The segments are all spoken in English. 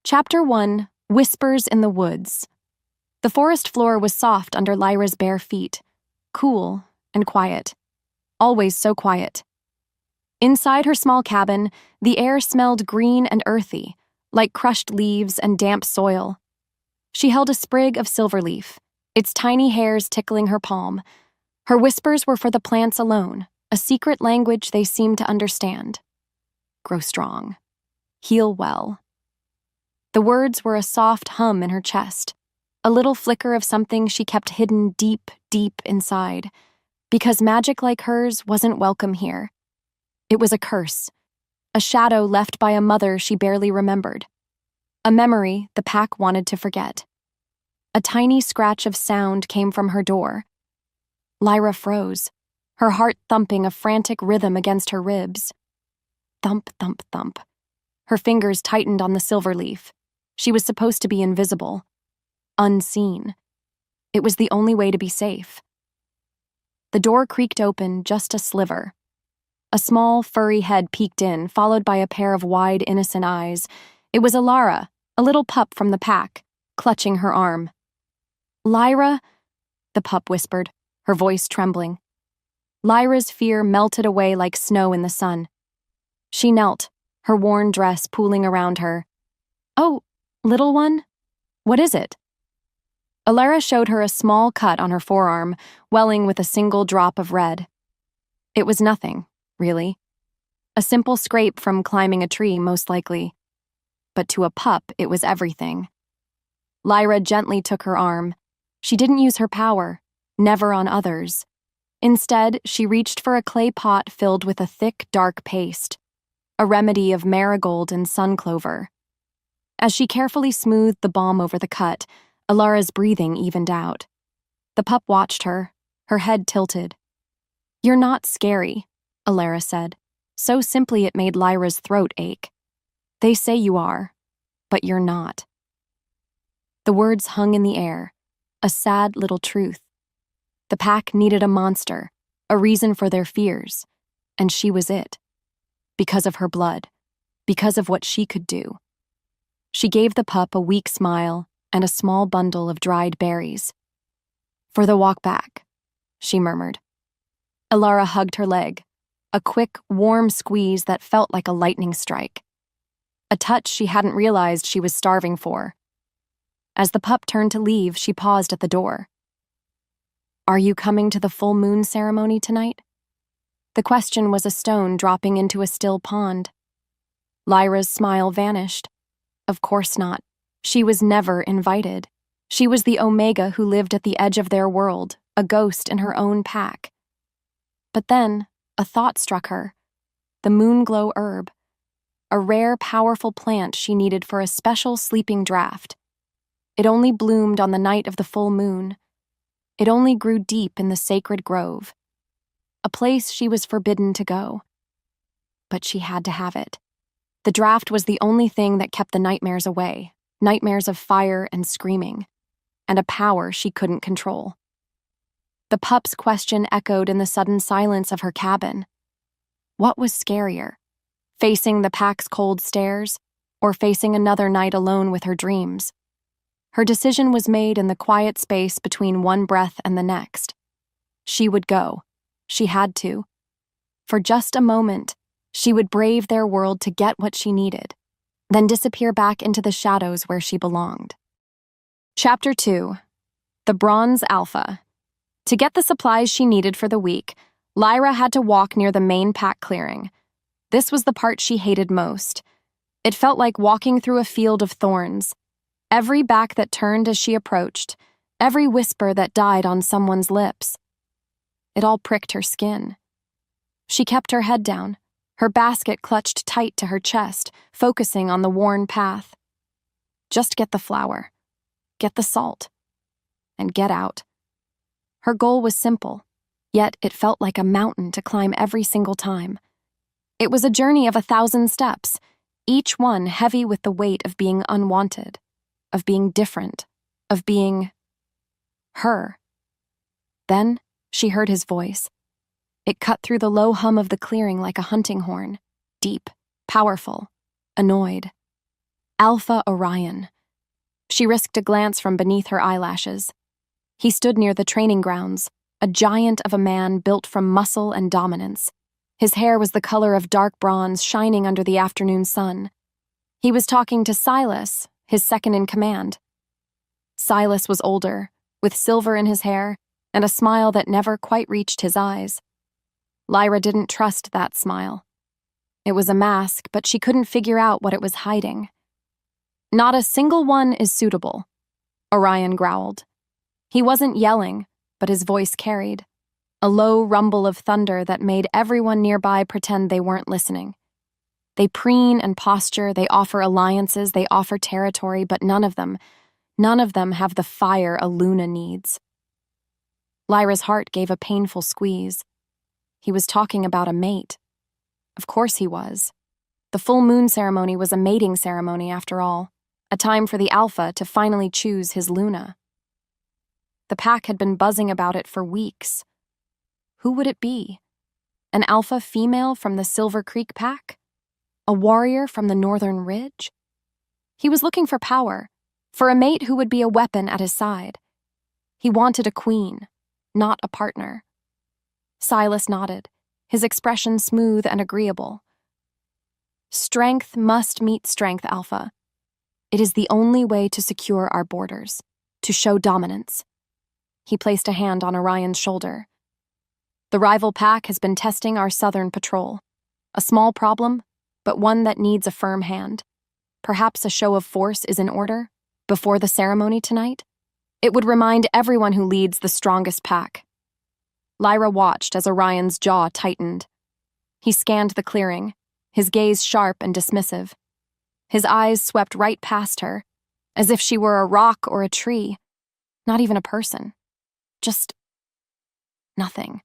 Chapter 1: Whispers in the Woods. The forest floor was soft under Lyra's bare feet, cool and quiet. Always so quiet. Inside her small cabin, the air smelled green and earthy, like crushed leaves and damp soil. She held a sprig of silverleaf, its tiny hairs tickling her palm. Her whispers were for the plants alone, a secret language they seemed to understand. Grow strong. Heal well. The words were a soft hum in her chest, a little flicker of something she kept hidden deep, deep inside, because magic like hers wasn't welcome here. It was a curse, a shadow left by a mother she barely remembered, a memory the pack wanted to forget. A tiny scratch of sound came from her door. Lyra froze, her heart thumping a frantic rhythm against her ribs. Thump, thump, thump. Her fingers tightened on the silver leaf. She was supposed to be invisible, unseen. It was the only way to be safe. The door creaked open just a sliver. A small, furry head peeked in, followed by a pair of wide, innocent eyes. It was Alara, a little pup from the pack, clutching her arm. "Lyra," the pup whispered, her voice trembling. Lyra's fear melted away like snow in the sun. She knelt, her worn dress pooling around her. "Oh, little one? What is it?" Alara showed her a small cut on her forearm, welling with a single drop of red. It was nothing, really. A simple scrape from climbing a tree, most likely. But to a pup, it was everything. Lyra gently took her arm. She didn't use her power, never on others. Instead, she reached for a clay pot filled with a thick, dark paste, a remedy of marigold and sunclover. As she carefully smoothed the balm over the cut, Alara's breathing evened out. The pup watched her, her head tilted. "You're not scary," Alara said, so simply it made Lyra's throat ache. "They say you are, but you're not." The words hung in the air, a sad little truth. The pack needed a monster, a reason for their fears, and she was it. Because of her blood, because of what she could do. She gave the pup a weak smile and a small bundle of dried berries. "For the walk back," she murmured. Alara hugged her leg, a quick, warm squeeze that felt like a lightning strike. A touch she hadn't realized she was starving for. As the pup turned to leave, she paused at the door. "Are you coming to the full moon ceremony tonight?" The question was a stone dropping into a still pond. Lyra's smile vanished. Of course not. She was never invited. She was the Omega who lived at the edge of their world, a ghost in her own pack. But then, a thought struck her. The moonglow herb. A rare, powerful plant she needed for a special sleeping draft. It only bloomed on the night of the full moon. It only grew deep in the sacred grove. A place she was forbidden to go. But she had to have it. The draft was the only thing that kept the nightmares away, nightmares of fire and screaming, and a power she couldn't control. The pup's question echoed in the sudden silence of her cabin. What was scarier, facing the pack's cold stares, or facing another night alone with her dreams? Her decision was made in the quiet space between one breath and the next. She would go. She had to. For just a moment, she would brave their world to get what she needed, then disappear back into the shadows where she belonged. Chapter 2: The Bronze Alpha. To get the supplies she needed for the week, Lyra had to walk near the main pack clearing. This was the part she hated most. It felt like walking through a field of thorns. Every back that turned as she approached, every whisper that died on someone's lips. It all pricked her skin. She kept her head down, her basket clutched tight to her chest, focusing on the worn path. Just get the flour, get the salt, and get out. Her goal was simple, yet it felt like a mountain to climb every single time. It was a journey of 1,000 steps, each one heavy with the weight of being unwanted, of being different, of being her. Then she heard his voice. It cut through the low hum of the clearing like a hunting horn, deep, powerful, annoyed. Alpha Orion. She risked a glance from beneath her eyelashes. He stood near the training grounds, a giant of a man built from muscle and dominance. His hair was the color of dark bronze shining under the afternoon sun. He was talking to Silas, his second in command. Silas was older, with silver in his hair and a smile that never quite reached his eyes. Lyra didn't trust that smile. It was a mask, but she couldn't figure out what it was hiding. "Not a single one is suitable," Orion growled. He wasn't yelling, but his voice carried, a low rumble of thunder that made everyone nearby pretend they weren't listening. They preen and posture, they offer alliances, they offer territory, but none of them have the fire a Luna needs. Lyra's heart gave a painful squeeze. He was talking about a mate. Of course he was. The full moon ceremony was a mating ceremony after all, a time for the Alpha to finally choose his Luna. The pack had been buzzing about it for weeks. Who would it be? An Alpha female from the Silver Creek pack? A warrior from the Northern Ridge? He was looking for power, for a mate who would be a weapon at his side. He wanted a queen, not a partner. Silas nodded, his expression smooth and agreeable. "Strength must meet strength, Alpha. It is the only way to secure our borders, to show dominance." He placed a hand on Orion's shoulder. "The rival pack has been testing our southern patrol. A small problem, but one that needs a firm hand. Perhaps a show of force is in order, before the ceremony tonight? It would remind everyone who leads the strongest pack." Lyra watched as Orion's jaw tightened. He scanned the clearing, his gaze sharp and dismissive. His eyes swept right past her, as if she were a rock or a tree, not even a person. Just nothing.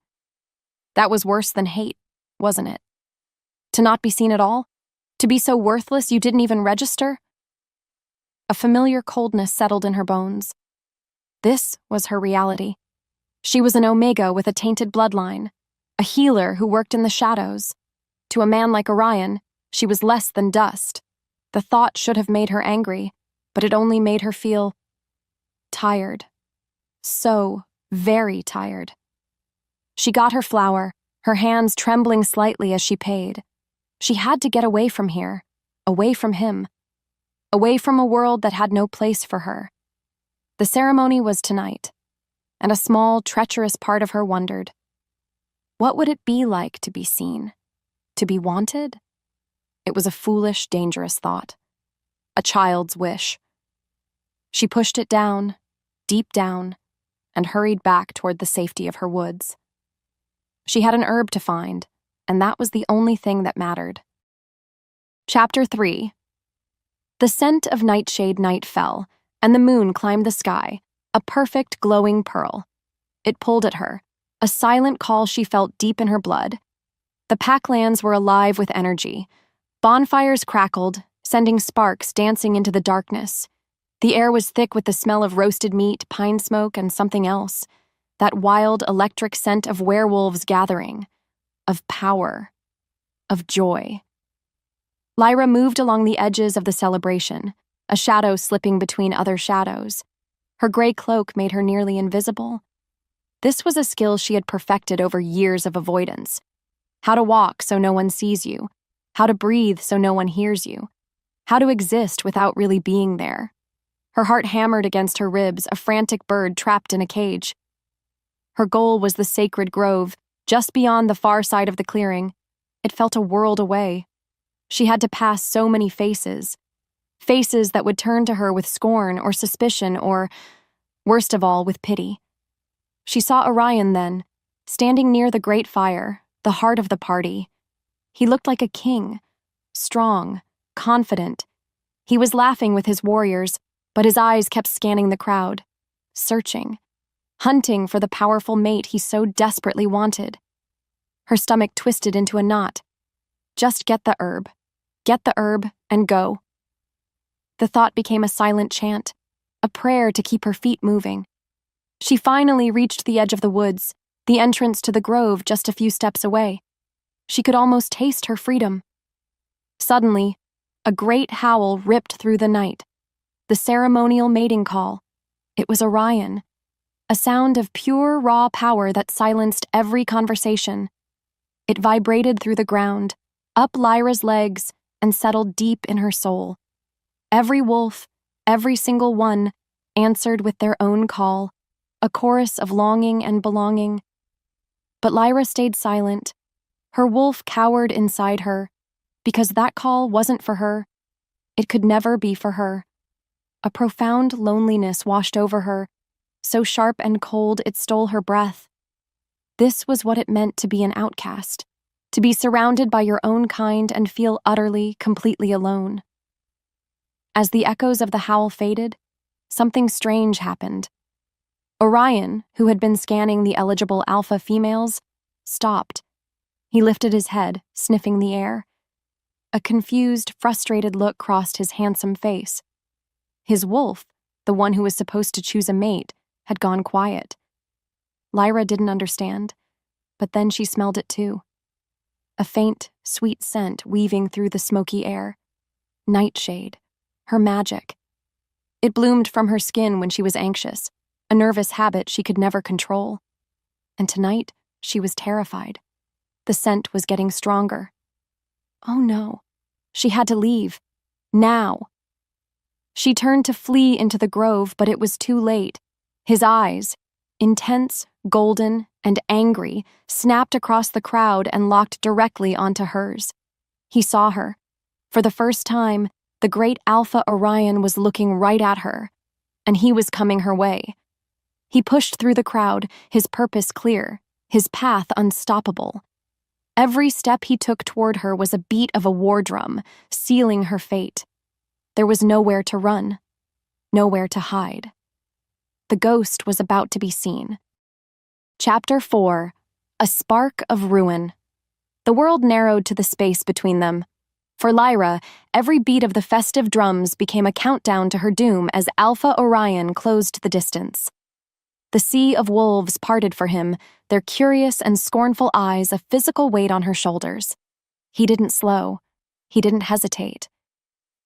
That was worse than hate, wasn't it? To not be seen at all? To be so worthless you didn't even register? A familiar coldness settled in her bones. This was her reality. She was an Omega with a tainted bloodline, a healer who worked in the shadows. To a man like Orion, she was less than dust. The thought should have made her angry, but it only made her feel tired. So very tired. She got her flower, her hands trembling slightly as she paid. She had to get away from here, away from him, away from a world that had no place for her. The ceremony was tonight, and a small, treacherous part of her wondered, what would it be like to be seen? To be wanted? It was a foolish, dangerous thought. A child's wish. She pushed it down, deep down, and hurried back toward the safety of her woods. She had an herb to find, and that was the only thing that mattered. Chapter 3. The scent of nightshade night fell, and the moon climbed the sky, a perfect glowing pearl. It pulled at her, a silent call she felt deep in her blood. The packlands were alive with energy. Bonfires crackled, sending sparks dancing into the darkness. The air was thick with the smell of roasted meat, pine smoke, and something else. That wild, electric scent of werewolves gathering, of power, of joy. Lyra moved along the edges of the celebration, a shadow slipping between other shadows. Her gray cloak made her nearly invisible. This was a skill she had perfected over years of avoidance. How to walk so no one sees you, how to breathe so no one hears you, how to exist without really being there. Her heart hammered against her ribs, a frantic bird trapped in a cage. Her goal was the sacred grove, just beyond the far side of the clearing. It felt a world away. She had to pass so many faces. Faces that would turn to her with scorn or suspicion or, worst of all, with pity. She saw Orion then, standing near the great fire, the heart of the party. He looked like a king, strong, confident. He was laughing with his warriors, but his eyes kept scanning the crowd, searching, hunting for the powerful mate he so desperately wanted. Her stomach twisted into a knot. Just get the herb, and go. The thought became a silent chant, a prayer to keep her feet moving. She finally reached the edge of the woods, the entrance to the grove just a few steps away. She could almost taste her freedom. Suddenly, A great howl ripped through the night. The ceremonial mating call. It was Orion. A sound of pure, raw power that silenced every conversation. It vibrated through the ground, up Lyra's legs, and settled deep in her soul. Every wolf, every single one, answered with their own call, a chorus of longing and belonging. But Lyra stayed silent. Her wolf cowered inside her, because that call wasn't for her. It could never be for her. A profound loneliness washed over her, so sharp and cold it stole her breath. This was what it meant to be an outcast, to be surrounded by your own kind and feel utterly, completely alone. As the echoes of the howl faded, something strange happened. Orion, who had been scanning the eligible alpha females, stopped. He lifted his head, sniffing the air. A confused, frustrated look crossed his handsome face. His wolf, the one who was supposed to choose a mate, had gone quiet. Lyra didn't understand, but then she smelled it too. A faint, sweet scent weaving through the smoky air. Nightshade, her magic. It bloomed from her skin when she was anxious, a nervous habit she could never control. And tonight, she was terrified. The scent was getting stronger. Oh no, she had to leave. Now. She turned to flee into the grove, but it was too late. His eyes, intense, golden, and angry, snapped across the crowd and locked directly onto hers. He saw her. For the first time, the great Alpha Orion was looking right at her, and he was coming her way. He pushed through the crowd, his purpose clear, his path unstoppable. Every step he took toward her was a beat of a war drum, sealing her fate. There was nowhere to run, nowhere to hide. The ghost was about to be seen. Chapter 4: A Spark of Ruin. The world narrowed to the space between them. For Lyra, every beat of the festive drums became a countdown to her doom as Alpha Orion closed the distance. The sea of wolves parted for him, their curious and scornful eyes a physical weight on her shoulders. He didn't slow. He didn't hesitate.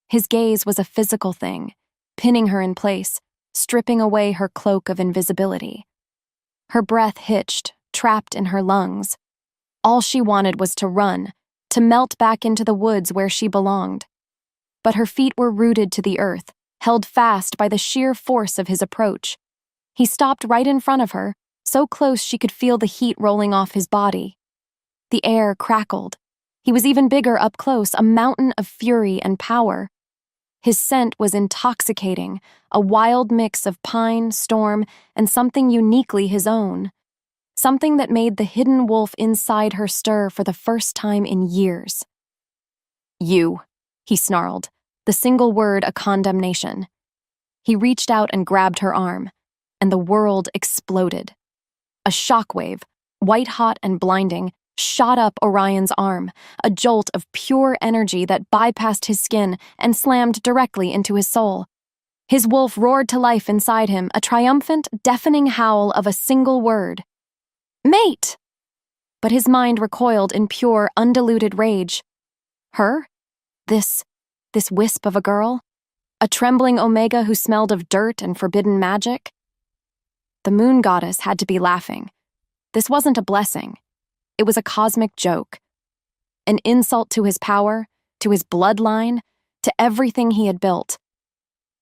His gaze was a physical thing, pinning her in place, stripping away her cloak of invisibility. Her breath hitched, trapped in her lungs. All she wanted was to run, to melt back into the woods where she belonged. But her feet were rooted to the earth, held fast by the sheer force of his approach. He stopped right in front of her, so close she could feel the heat rolling off his body. The air crackled. He was even bigger up close, a mountain of fury and power. His scent was intoxicating, a wild mix of pine, storm, and something uniquely his own. Something that made the hidden wolf inside her stir for the first time in years. "You," he snarled, the single word a condemnation. He reached out and grabbed her arm, and the world exploded. A shockwave, white-hot and blinding, shot up Orion's arm, a jolt of pure energy that bypassed his skin and slammed directly into his soul. His wolf roared to life inside him, a triumphant, deafening howl of a single word. "Mate!" But his mind recoiled in pure, undiluted rage. Her? This wisp of a girl? A trembling Omega who smelled of dirt and forbidden magic? The moon goddess had to be laughing. This wasn't a blessing. It was a cosmic joke. An insult to his power, to his bloodline, to everything he had built.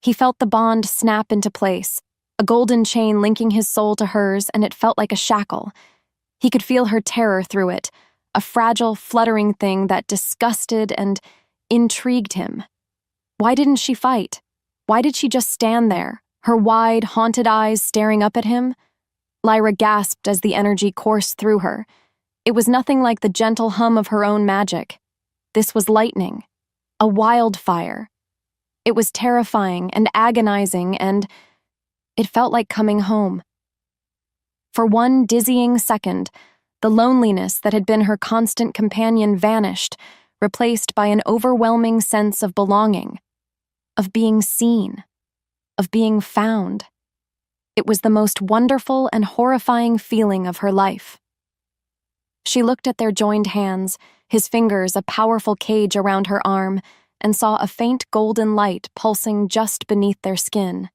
He felt the bond snap into place, a golden chain linking his soul to hers, and it felt like a shackle. He could feel her terror through it, a fragile, fluttering thing that disgusted and intrigued him. Why didn't she fight? Why did she just stand there, her wide, haunted eyes staring up at him? Lyra gasped as the energy coursed through her. It was nothing like the gentle hum of her own magic. This was lightning, a wildfire. It was terrifying and agonizing, and it felt like coming home. For one dizzying second, the loneliness that had been her constant companion vanished, replaced by an overwhelming sense of belonging, of being seen, of being found. It was the most wonderful and horrifying feeling of her life. She looked at their joined hands, his fingers a powerful cage around her arm, and saw a faint golden light pulsing just beneath their skin.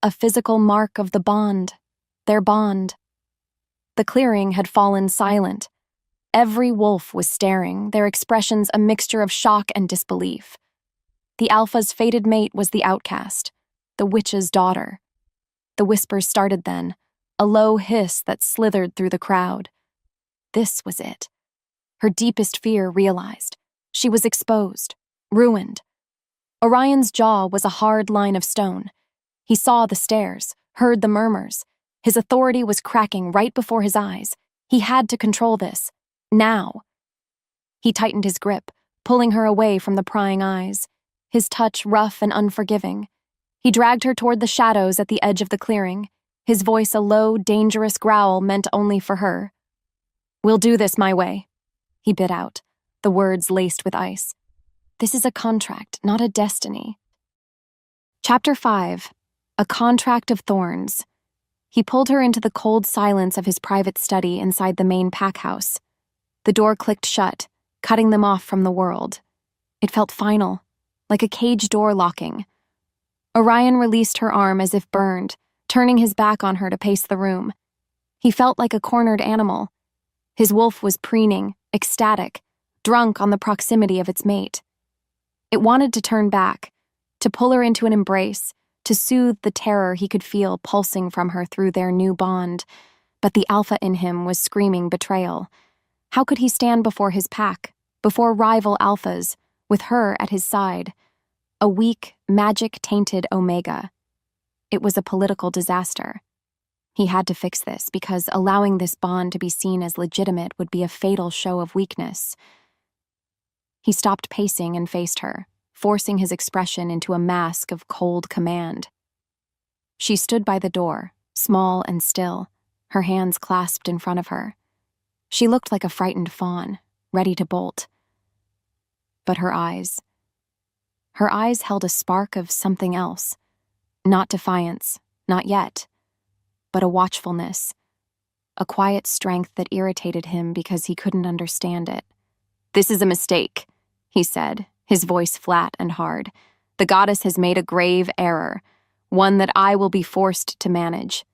A physical mark of the bond, their bond. The clearing had fallen silent. Every wolf was staring, their expressions a mixture of shock and disbelief. The alpha's fated mate was the outcast, the witch's daughter. The whispers started then, a low hiss that slithered through the crowd. This was it. Her deepest fear realized. She was exposed, ruined. Orion's jaw was a hard line of stone. He saw the stares, heard the murmurs. His authority was cracking right before his eyes. He had to control this. Now. He tightened his grip, pulling her away from the prying eyes, his touch rough and unforgiving. He dragged her toward the shadows at the edge of the clearing, his voice a low, dangerous growl meant only for her. "We'll do this my way," he bit out, the words laced with ice. "This is a contract, not a destiny." Chapter 5. A Contract of Thorns. He pulled her into the cold silence of his private study inside the main pack house. The door clicked shut, cutting them off from the world. It felt final, like a cage door locking. Orion released her arm as if burned, turning his back on her to pace the room. He felt like a cornered animal. His wolf was preening, ecstatic, drunk on the proximity of its mate. It wanted to turn back, to pull her into an embrace, to soothe the terror he could feel pulsing from her through their new bond, but the alpha in him was screaming betrayal. How could he stand before his pack, before rival alphas, with her at his side? A weak, magic-tainted omega. It was a political disaster. He had to fix this because allowing this bond to be seen as legitimate would be a fatal show of weakness. He stopped pacing and faced her, forcing his expression into a mask of cold command. She stood by the door, small and still, her hands clasped in front of her. She looked like a frightened fawn, ready to bolt. But her eyes held a spark of something else. Not defiance, not yet, but a watchfulness, a quiet strength that irritated him because he couldn't understand it. "This is a mistake," he said, his voice flat and hard. "The goddess has made a grave error, one that I will be forced to manage."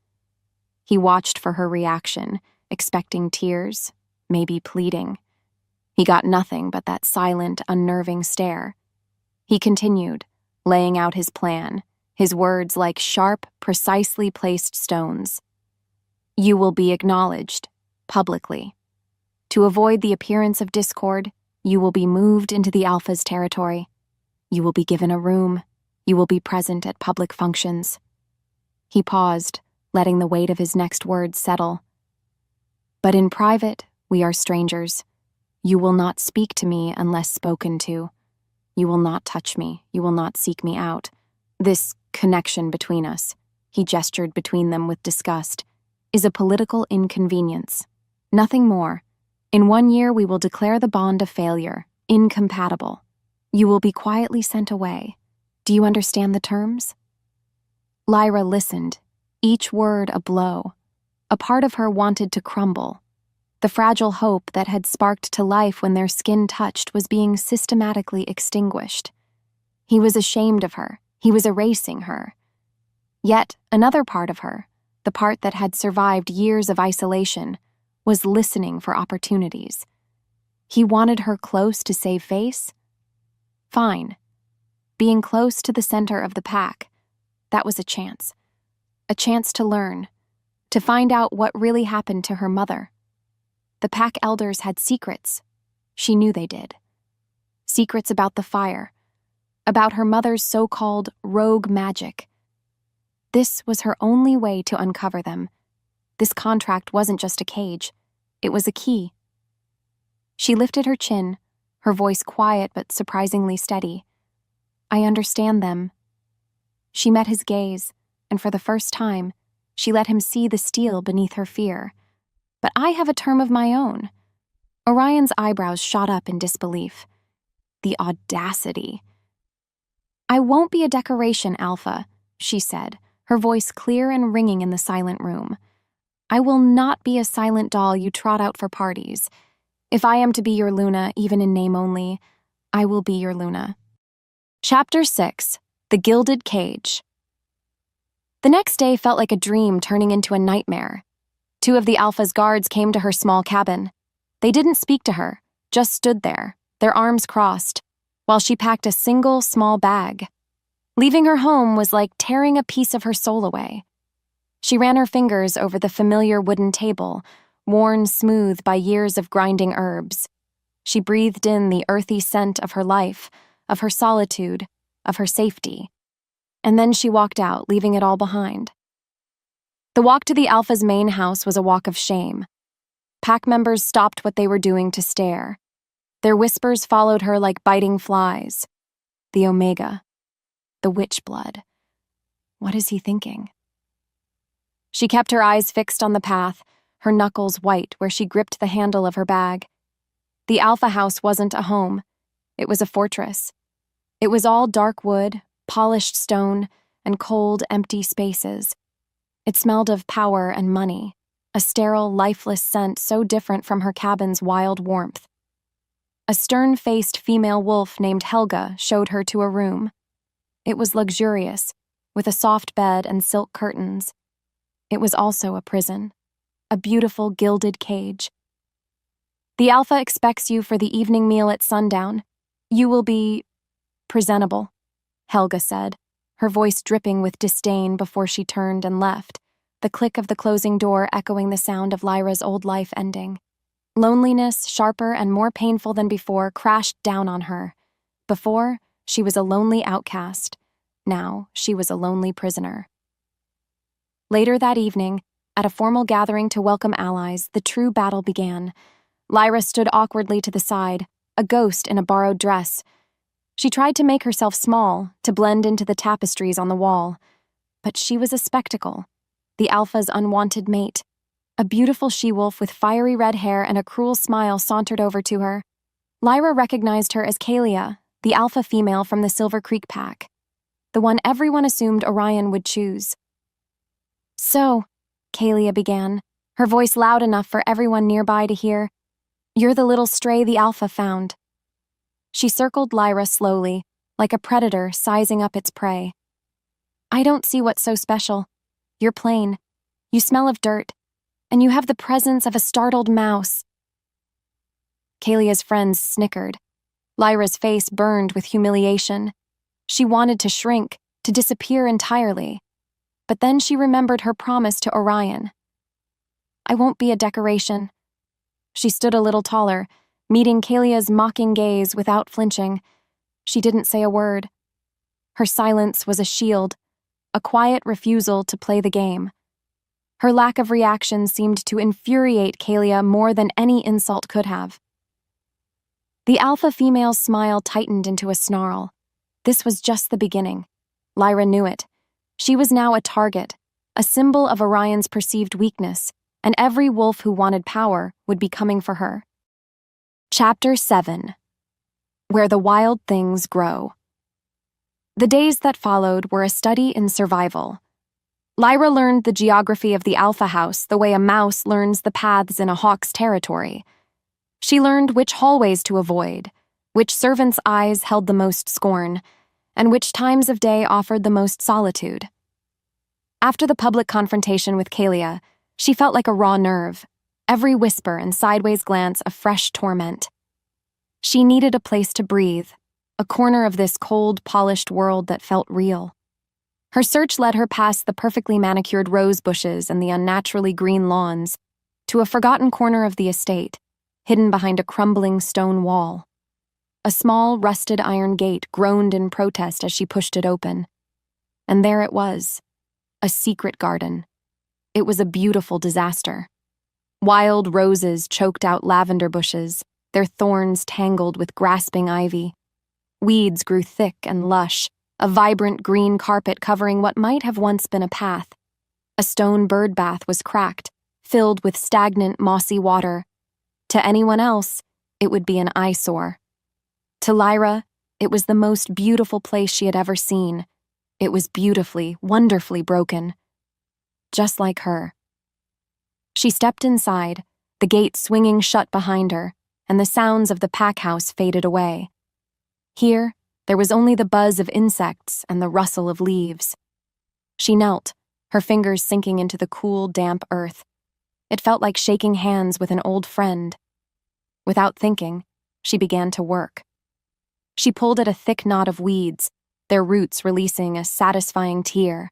He watched for her reaction, expecting tears, maybe pleading. He got nothing but that silent, unnerving stare. He continued, laying out his plan, his words like sharp, precisely placed stones. "You will be acknowledged, publicly. To avoid the appearance of discord, you will be moved into the alpha's territory. You will be given a room. You will be present at public functions." He paused, letting the weight of his next words settle. "But in private, we are strangers. You will not speak to me unless spoken to. You will not touch me. You will not seek me out. This connection between us," he gestured between them with disgust, "is a political inconvenience. Nothing more. In 1 year we will declare the bond a failure, incompatible. You will be quietly sent away. Do you understand the terms?" Lyra listened, each word a blow. A part of her wanted to crumble. The fragile hope that had sparked to life when their skin touched was being systematically extinguished. He was ashamed of her. He was erasing her. Yet another part of her, the part that had survived years of isolation, was listening for opportunities. He wanted her close to save face? Fine. Being close to the center of the pack, that was a chance to learn, to find out what really happened to her mother. The pack elders had secrets. She knew they did. Secrets about the fire, about her mother's so-called rogue magic. This was her only way to uncover them. This contract wasn't just a cage. It was a key. She lifted her chin, her voice quiet but surprisingly steady. "I understand them." She met his gaze, and for the first time, she let him see the steel beneath her fear. "But I have a term of my own." Orion's eyebrows shot up in disbelief. The audacity. "I won't be a decoration, Alpha," she said, her voice clear and ringing in the silent room. "I will not be a silent doll you trot out for parties. If I am to be your Luna, even in name only, I will be your Luna. Chapter 6. The Gilded Cage. The next day felt like a dream turning into a nightmare. 2 of the Alpha's guards came to her small cabin. They didn't speak to her, just stood there, their arms crossed, while she packed a single small bag. Leaving her home was like tearing a piece of her soul away. She ran her fingers over the familiar wooden table, worn smooth by years of grinding herbs. She breathed in the earthy scent of her life, of her solitude, of her safety. And then she walked out, leaving it all behind. The walk to the Alpha's main house was a walk of shame. Pack members stopped what they were doing to stare. Their whispers followed her like biting flies. The Omega. The witch blood. What is he thinking? She kept her eyes fixed on the path, her knuckles white where she gripped the handle of her bag. The Alpha house wasn't a home. It was a fortress. It was all dark wood, polished stone, and cold, empty spaces. It smelled of power and money, a sterile, lifeless scent so different from her cabin's wild warmth. A stern-faced female wolf named Helga showed her to a room. It was luxurious, with a soft bed and silk curtains. It was also a prison, a beautiful gilded cage. The Alpha expects you for the evening meal at sundown. You will be presentable, Helga said, her voice dripping with disdain before she turned and left, the click of the closing door echoing the sound of Lyra's old life ending. Loneliness, sharper and more painful than before, crashed down on her. Before, she was a lonely outcast. Now, she was a lonely prisoner. Later that evening, at a formal gathering to welcome allies, the true battle began. Lyra stood awkwardly to the side, a ghost in a borrowed dress. She tried to make herself small, to blend into the tapestries on the wall. But she was a spectacle, the Alpha's unwanted mate. A beautiful she-wolf with fiery red hair and a cruel smile sauntered over to her. Lyra recognized her as Kalia, the Alpha female from the Silver Creek pack, the one everyone assumed Orion would choose. So, Kalia began, her voice loud enough for everyone nearby to hear, "You're the little stray the Alpha found." She circled Lyra slowly, like a predator sizing up its prey. "I don't see what's so special. You're plain. You smell of dirt, and you have the presence of a startled mouse." Kalia's friends snickered. Lyra's face burned with humiliation. She wanted to shrink, to disappear entirely. But then she remembered her promise to Orion. "I won't be a decoration." She stood a little taller, meeting Kalia's mocking gaze without flinching. She didn't say a word. Her silence was a shield, a quiet refusal to play the game. Her lack of reaction seemed to infuriate Kalia more than any insult could have. The Alpha female's smile tightened into a snarl. This was just the beginning. Lyra knew it. She was now a target, a symbol of Orion's perceived weakness, and every wolf who wanted power would be coming for her. Chapter 7. Where the Wild Things Grow. The days that followed were a study in survival. Lyra learned the geography of the Alpha house the way a mouse learns the paths in a hawk's territory. She learned which hallways to avoid, which servants' eyes held the most scorn, and which times of day offered the most solitude. After the public confrontation with Kalia, she felt like a raw nerve, every whisper and sideways glance a fresh torment. She needed a place to breathe, a corner of this cold, polished world that felt real. Her search led her past the perfectly manicured rose bushes and the unnaturally green lawns, to a forgotten corner of the estate, hidden behind a crumbling stone wall. A small, rusted iron gate groaned in protest as she pushed it open. And there it was, a secret garden. It was a beautiful disaster. Wild roses choked out lavender bushes, their thorns tangled with grasping ivy. Weeds grew thick and lush, a vibrant green carpet covering what might have once been a path. A stone bird bath was cracked, filled with stagnant, mossy water. To anyone else, it would be an eyesore. To Lyra, it was the most beautiful place she had ever seen. It was beautifully, wonderfully broken. Just like her. She stepped inside, the gate swinging shut behind her, and the sounds of the pack house faded away. Here, there was only the buzz of insects and the rustle of leaves. She knelt, her fingers sinking into the cool, damp earth. It felt like shaking hands with an old friend. Without thinking, she began to work. She pulled at a thick knot of weeds, their roots releasing a satisfying tear.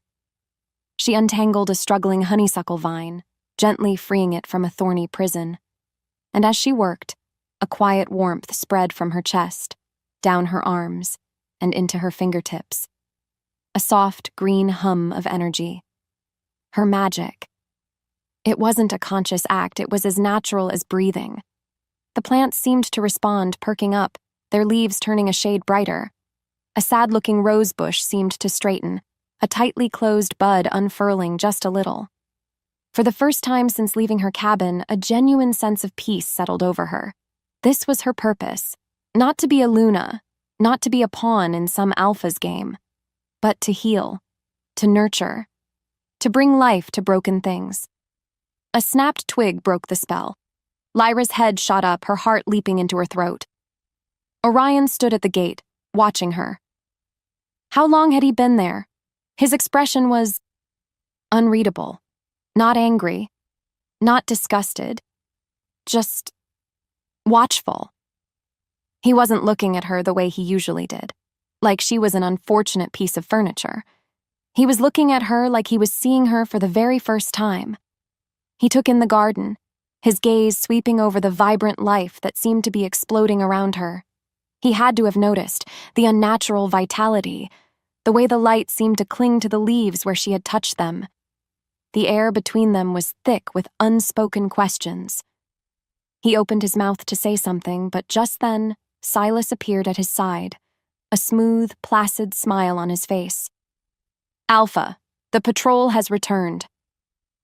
She untangled a struggling honeysuckle vine, gently freeing it from a thorny prison. And as she worked, a quiet warmth spread from her chest, down her arms, and into her fingertips. A soft, green hum of energy. Her magic. It wasn't a conscious act, it was as natural as breathing. The plants seemed to respond, perking up, their leaves turning a shade brighter. A sad-looking rose bush seemed to straighten, a tightly closed bud unfurling just a little. For the first time since leaving her cabin, a genuine sense of peace settled over her. This was her purpose. Not to be a Luna, not to be a pawn in some alpha's game, but to heal, to nurture, to bring life to broken things. A snapped twig broke the spell. Lyra's head shot up, her heart leaping into her throat. Orion stood at the gate, watching her. How long had he been there? His expression was unreadable. Not angry, not disgusted, just watchful. He wasn't looking at her the way he usually did, like she was an unfortunate piece of furniture. He was looking at her like he was seeing her for the very first time. He took in the garden, his gaze sweeping over the vibrant life that seemed to be exploding around her. He had to have noticed the unnatural vitality, the way the light seemed to cling to the leaves where she had touched them. The air between them was thick with unspoken questions. He opened his mouth to say something, but just then, Silas appeared at his side, a smooth, placid smile on his face. Alpha, the patrol has returned.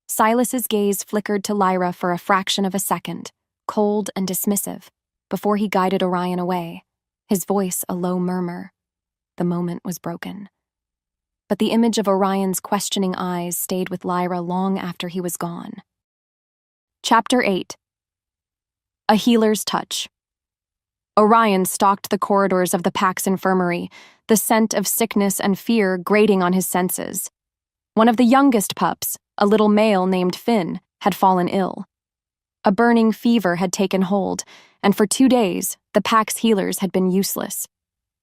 Silas's gaze flickered to Lyra for a fraction of a second, cold and dismissive, before he guided Orion away, his voice a low murmur. The moment was broken. But the image of Orion's questioning eyes stayed with Lyra long after he was gone. Chapter 8. A Healer's Touch. Orion stalked the corridors of the Pack's infirmary, the scent of sickness and fear grating on his senses. One of the youngest pups, a little male named Finn, had fallen ill. A burning fever had taken hold, and for 2 days, the Pack's healers had been useless.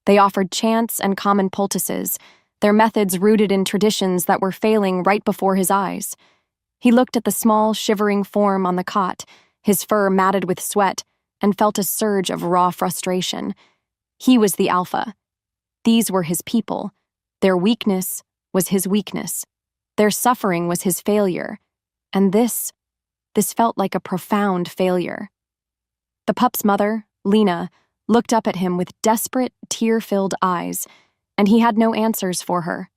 They offered chants and common poultices, their methods rooted in traditions that were failing right before his eyes. He looked at the small, shivering form on the cot, his fur matted with sweat, and felt a surge of raw frustration. He was the alpha. These were his people. Their weakness was his weakness. Their suffering was his failure. And this felt like a profound failure. The pup's mother, Lena, looked up at him with desperate, tear-filled eyes, and he had no answers for her.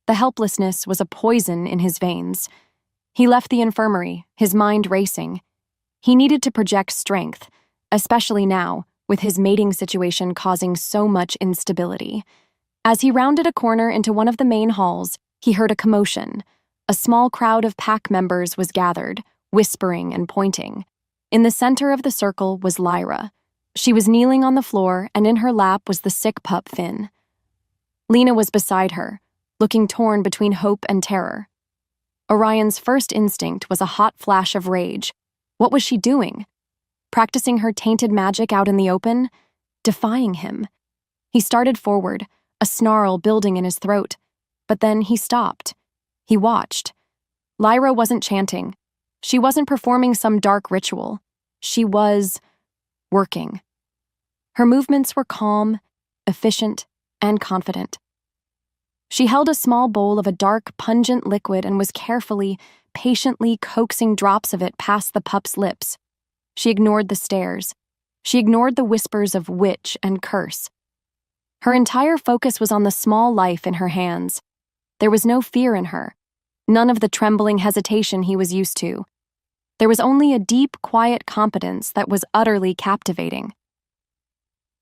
The helplessness was a poison in his veins. He left the infirmary, his mind racing. He needed to project strength, especially now, with his mating situation causing so much instability. As he rounded a corner into one of the main halls, he heard a commotion. A small crowd of Pack members was gathered, whispering and pointing. In the center of the circle was Lyra. She was kneeling on the floor, and in her lap was the sick pup Finn. Lena was beside her, looking torn between hope and terror. Orion's first instinct was a hot flash of rage. What was she doing? Practicing her tainted magic out in the open? Defying him. He started forward, a snarl building in his throat. But then he stopped. He watched. Lyra wasn't chanting. She wasn't performing some dark ritual. She was working. Her movements were calm, efficient, and confident. She held a small bowl of a dark, pungent liquid and was carefully, patiently coaxing drops of it past the pup's lips. She ignored the stares. She ignored the whispers of witch and curse. Her entire focus was on the small life in her hands. There was no fear in her, none of the trembling hesitation he was used to. There was only a deep, quiet competence that was utterly captivating.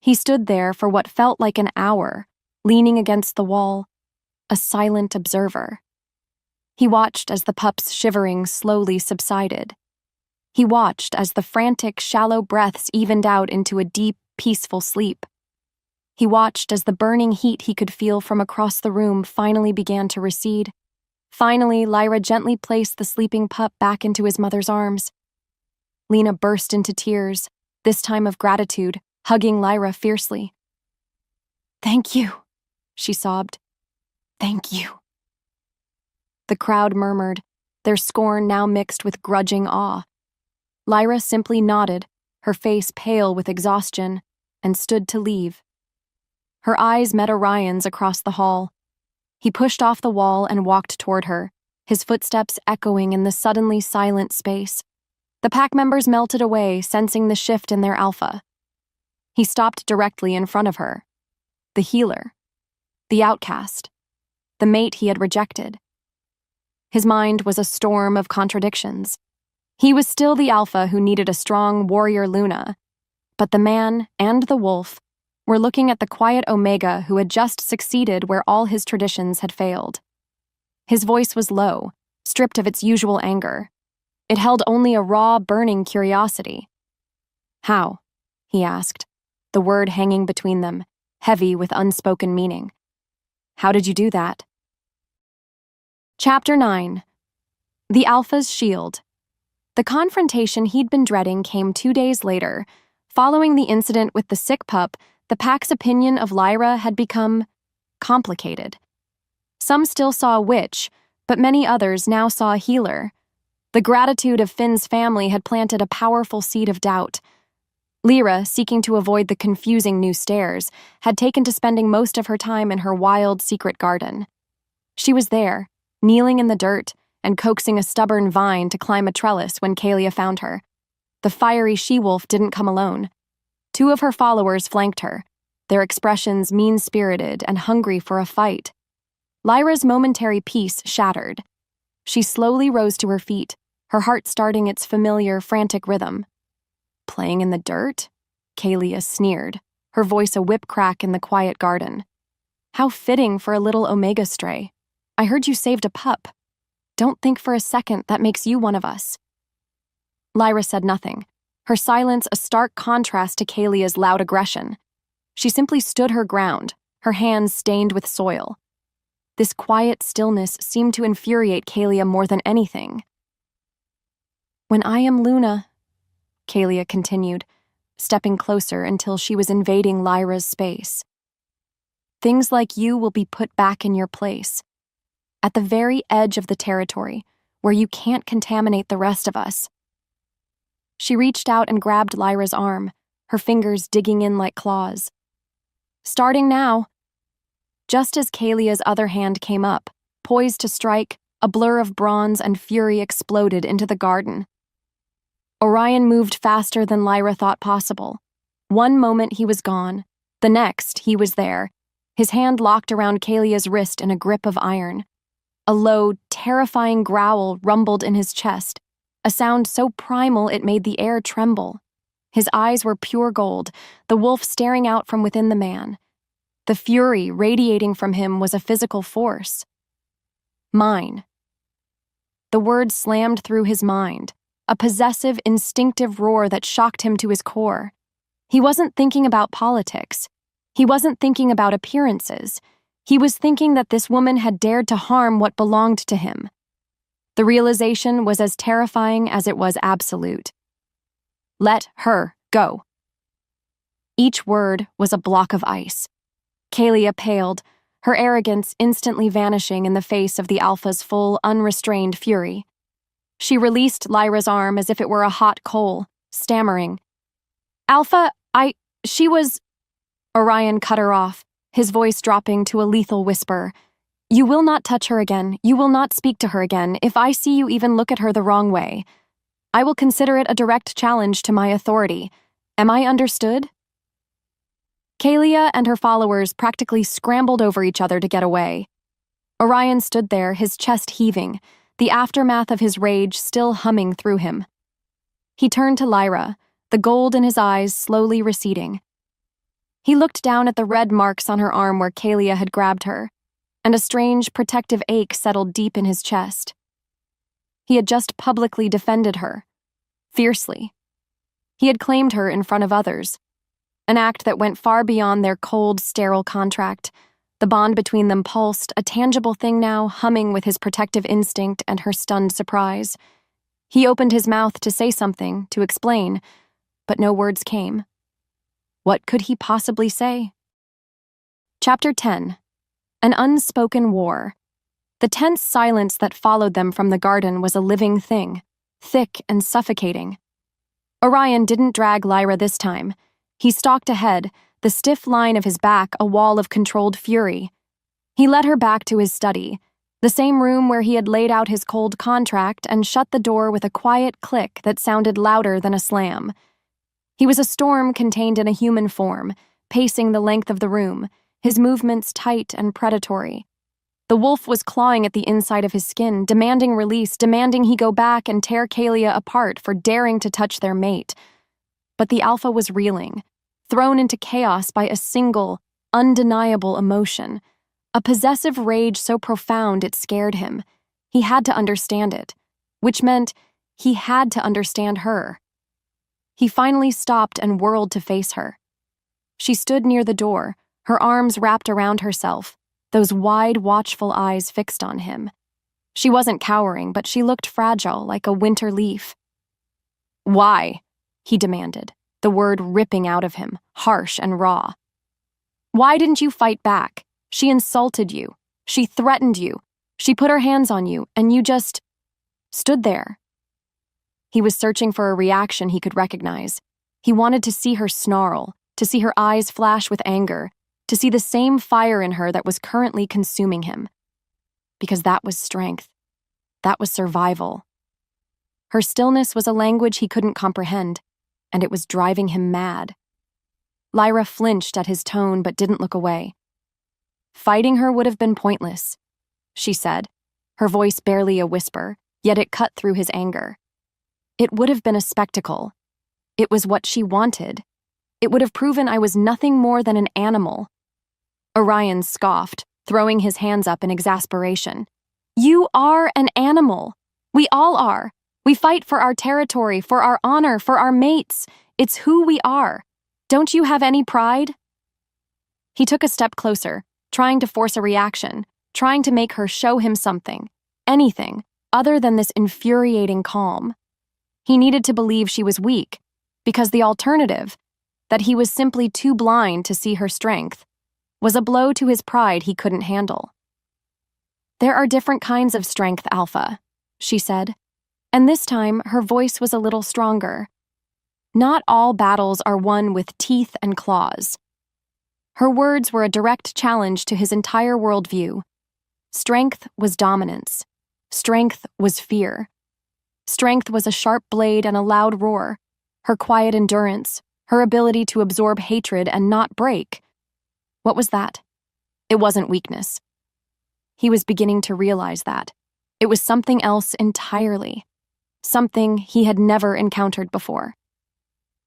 He stood there for what felt like an hour, leaning against the wall, a silent observer. He watched as the pup's shivering slowly subsided. He watched as the frantic, shallow breaths evened out into a deep, peaceful sleep. He watched as the burning heat he could feel from across the room finally began to recede. Finally, Lyra gently placed the sleeping pup back into his mother's arms. Lena burst into tears, this time of gratitude, hugging Lyra fiercely. "Thank you," she sobbed. "Thank you." The crowd murmured, their scorn now mixed with grudging awe. Lyra simply nodded, her face pale with exhaustion, and stood to leave. Her eyes met Orion's across the hall. He pushed off the wall and walked toward her, his footsteps echoing in the suddenly silent space. The pack members melted away, sensing the shift in their alpha. He stopped directly in front of her. The healer. The outcast. The mate he had rejected. His mind was a storm of contradictions. He was still the alpha who needed a strong warrior Luna, but the man and the wolf were looking at the quiet Omega who had just succeeded where all his traditions had failed. His voice was low, stripped of its usual anger. It held only a raw, burning curiosity. "How?" he asked, the word hanging between them, heavy with unspoken meaning. "How did you do that?" Chapter 9. The Alpha's Shield. The confrontation he'd been dreading came 2 days later. Following the incident with the sick pup, the pack's opinion of Lyra had become complicated. Some still saw a witch, but many others now saw a healer. The gratitude of Finn's family had planted a powerful seed of doubt. Lyra, seeking to avoid the confusing new stairs, had taken to spending most of her time in her wild, secret garden. She was there, kneeling in the dirt, and coaxing a stubborn vine to climb a trellis when Kalia found her. The fiery she-wolf didn't come alone. 2 of her followers flanked her, their expressions mean-spirited and hungry for a fight. Lyra's momentary peace shattered. She slowly rose to her feet, her heart starting its familiar, frantic rhythm. "Playing in the dirt?" Kalia sneered, her voice a whip crack in the quiet garden. "How fitting for a little Omega stray. I heard you saved a pup. Don't think for a second that makes you one of us." Lyra said nothing, her silence a stark contrast to Kalia's loud aggression. She simply stood her ground, her hands stained with soil. This quiet stillness seemed to infuriate Kalia more than anything. "When I am Luna," Kalia continued, stepping closer until she was invading Lyra's space, "things like you will be put back in your place, at the very edge of the territory, where you can't contaminate the rest of us." She reached out and grabbed Lyra's arm, her fingers digging in like claws. "Starting now." Just as Kalia's other hand came up, poised to strike, a blur of bronze and fury exploded into the garden. Orion moved faster than Lyra thought possible. One moment he was gone, the next he was there, his hand locked around Kalia's wrist in a grip of iron. A low, terrifying growl rumbled in his chest, a sound so primal it made the air tremble. His eyes were pure gold, the wolf staring out from within the man. The fury radiating from him was a physical force. "Mine." The word slammed through his mind, a possessive, instinctive roar that shocked him to his core. He wasn't thinking about politics. He wasn't thinking about appearances. He was thinking that this woman had dared to harm what belonged to him. The realization was as terrifying as it was absolute. "Let her go." Each word was a block of ice. Kalia paled, her arrogance instantly vanishing in the face of the Alpha's full, unrestrained fury. She released Lyra's arm as if it were a hot coal, stammering, "Alpha, she was—" Orion cut her off, his voice dropping to a lethal whisper. "You will not touch her again. You will not speak to her again. If I see you even look at her the wrong way, I will consider it a direct challenge to my authority. Am I understood?" Kalia and her followers practically scrambled over each other to get away. Orion stood there, his chest heaving, the aftermath of his rage still humming through him. He turned to Lyra, the gold in his eyes slowly receding. He looked down at the red marks on her arm where Kalia had grabbed her, and a strange, protective ache settled deep in his chest. He had just publicly defended her, fiercely. He had claimed her in front of others, an act that went far beyond their cold, sterile contract. The bond between them pulsed, a tangible thing now, humming with his protective instinct and her stunned surprise. He opened his mouth to say something, to explain, but no words came. What could he possibly say? Chapter 10. An Unspoken War. The tense silence that followed them from the garden was a living thing, thick and suffocating. Orion didn't drag Lyra this time. He stalked ahead, the stiff line of his back a wall of controlled fury. He led her back to his study, the same room where he had laid out his cold contract and shut the door with a quiet click that sounded louder than a slam. He was a storm contained in a human form, pacing the length of the room, his movements tight and predatory. The wolf was clawing at the inside of his skin, demanding release, demanding he go back and tear Kalia apart for daring to touch their mate. But the alpha was reeling, thrown into chaos by a single, undeniable emotion, a possessive rage so profound it scared him. He had to understand it, which meant he had to understand her. He finally stopped and whirled to face her. She stood near the door, her arms wrapped around herself, those wide, watchful eyes fixed on him. She wasn't cowering, but she looked fragile, like a winter leaf. "Why?" he demanded, the word ripping out of him, harsh and raw. "Why didn't you fight back? She insulted you. She threatened you. She put her hands on you, and you just stood there." He was searching for a reaction he could recognize. He wanted to see her snarl, to see her eyes flash with anger, to see the same fire in her that was currently consuming him. Because that was strength. That was survival. Her stillness was a language he couldn't comprehend, and it was driving him mad. Lyra flinched at his tone but didn't look away. "Fighting her would have been pointless," she said, her voice barely a whisper, yet it cut through his anger. "It would have been a spectacle. It was what she wanted. It would have proven I was nothing more than an animal." Orion scoffed, throwing his hands up in exasperation. "You are an animal. We all are. We fight for our territory, for our honor, for our mates. It's who we are. Don't you have any pride?" He took a step closer, trying to force a reaction, trying to make her show him something, anything, other than this infuriating calm. He needed to believe she was weak, because the alternative, that he was simply too blind to see her strength, was a blow to his pride he couldn't handle. "There are different kinds of strength, Alpha," she said, and this time her voice was a little stronger. "Not all battles are won with teeth and claws." Her words were a direct challenge to his entire worldview. Strength was dominance. Strength was fear. Strength was a sharp blade and a loud roar. Her quiet endurance, her ability to absorb hatred and not break. What was that? It wasn't weakness. He was beginning to realize that. It was something else entirely. Something he had never encountered before.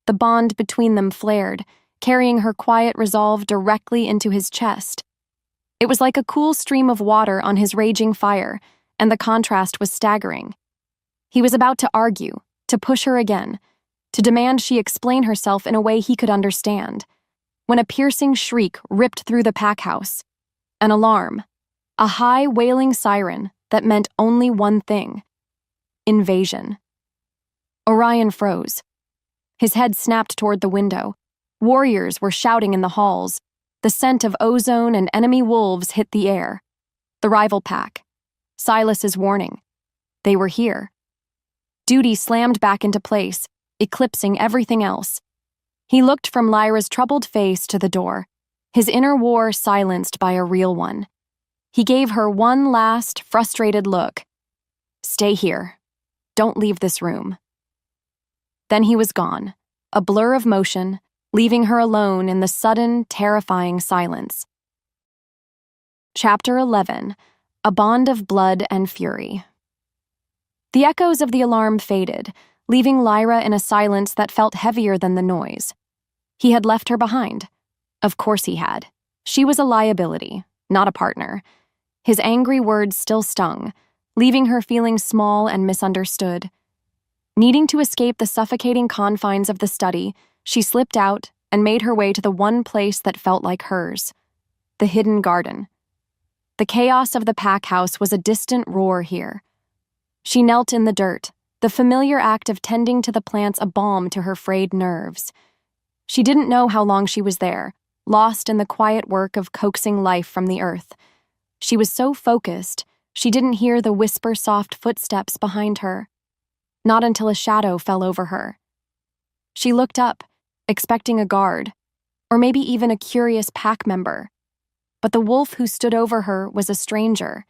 The bond between them flared, carrying her quiet resolve directly into his chest. It was like a cool stream of water on his raging fire, and the contrast was staggering. He was about to argue, to push her again, to demand she explain herself in a way he could understand, when a piercing shriek ripped through the pack house. An alarm. A high, wailing siren that meant only one thing. Invasion. Orion froze. His head snapped toward the window. Warriors were shouting in the halls. The scent of ozone and enemy wolves hit the air. The rival pack. Silas's warning. They were here. Duty slammed back into place, eclipsing everything else. He looked from Lyra's troubled face to the door, his inner war silenced by a real one. He gave her one last, frustrated look. "Stay here. Don't leave this room." Then he was gone, a blur of motion, leaving her alone in the sudden, terrifying silence. Chapter 11. A Bond of Blood and Fury. The echoes of the alarm faded, leaving Lyra in a silence that felt heavier than the noise. He had left her behind. Of course he had. She was a liability, not a partner. His angry words still stung, leaving her feeling small and misunderstood. Needing to escape the suffocating confines of the study, she slipped out and made her way to the one place that felt like hers, the hidden garden. The chaos of the pack house was a distant roar here. She knelt in the dirt, the familiar act of tending to the plants a balm to her frayed nerves. She didn't know how long she was there, lost in the quiet work of coaxing life from the earth. She was so focused, she didn't hear the whisper-soft footsteps behind her. Not until a shadow fell over her. She looked up, expecting a guard, or maybe even a curious pack member. But the wolf who stood over her was a stranger.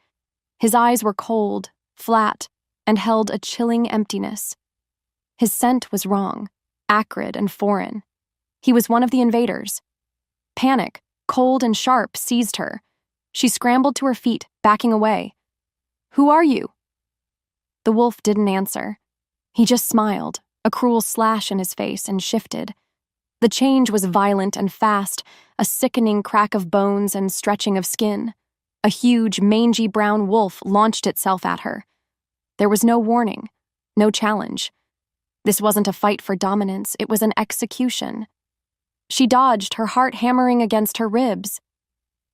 His eyes were cold, flat, and held a chilling emptiness. His scent was wrong, acrid and foreign. He was one of the invaders. Panic, cold and sharp, seized her. She scrambled to her feet, backing away. "Who are you?" The wolf didn't answer. He just smiled, a cruel slash in his face, and shifted. The change was violent and fast, a sickening crack of bones and stretching of skin. A huge, mangy brown wolf launched itself at her. There was no warning, no challenge. This wasn't a fight for dominance, it was an execution. She dodged, her heart hammering against her ribs.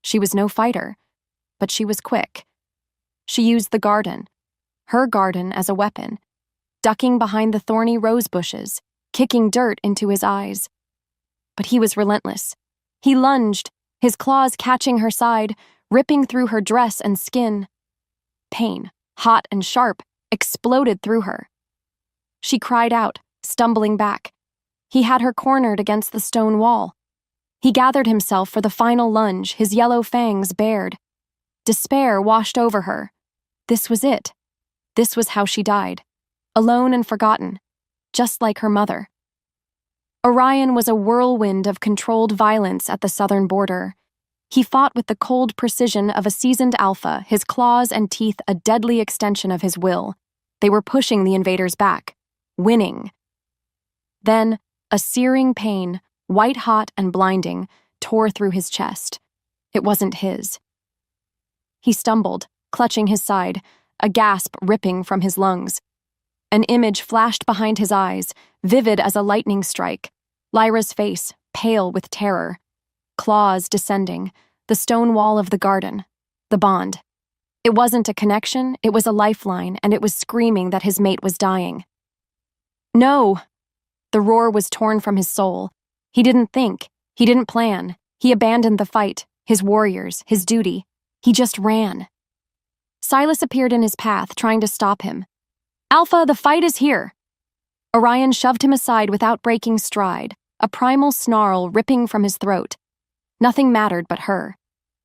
She was no fighter, but she was quick. She used the garden, her garden, as a weapon, ducking behind the thorny rose bushes, kicking dirt into his eyes. But he was relentless. He lunged, his claws catching her side, ripping through her dress and skin. Pain, hot and sharp, exploded through her. She cried out, stumbling back. He had her cornered against the stone wall. He gathered himself for the final lunge, his yellow fangs bared. Despair washed over her. This was it. This was how she died. Alone and forgotten, just like her mother. Orion was a whirlwind of controlled violence at the southern border. He fought with the cold precision of a seasoned alpha, his claws and teeth a deadly extension of his will. They were pushing the invaders back, winning. Then, a searing pain, white-hot and blinding, tore through his chest. It wasn't his. He stumbled, clutching his side, a gasp ripping from his lungs. An image flashed behind his eyes, vivid as a lightning strike. Lyra's face, pale with terror. Claws descending, the stone wall of the garden, the bond. It wasn't a connection, it was a lifeline, and it was screaming that his mate was dying. No! The roar was torn from his soul. He didn't think, he didn't plan. He abandoned the fight, his warriors, his duty. He just ran. Silas appeared in his path, trying to stop him. "Alpha, the fight is here!" Orion shoved him aside without breaking stride, a primal snarl ripping from his throat. Nothing mattered but her.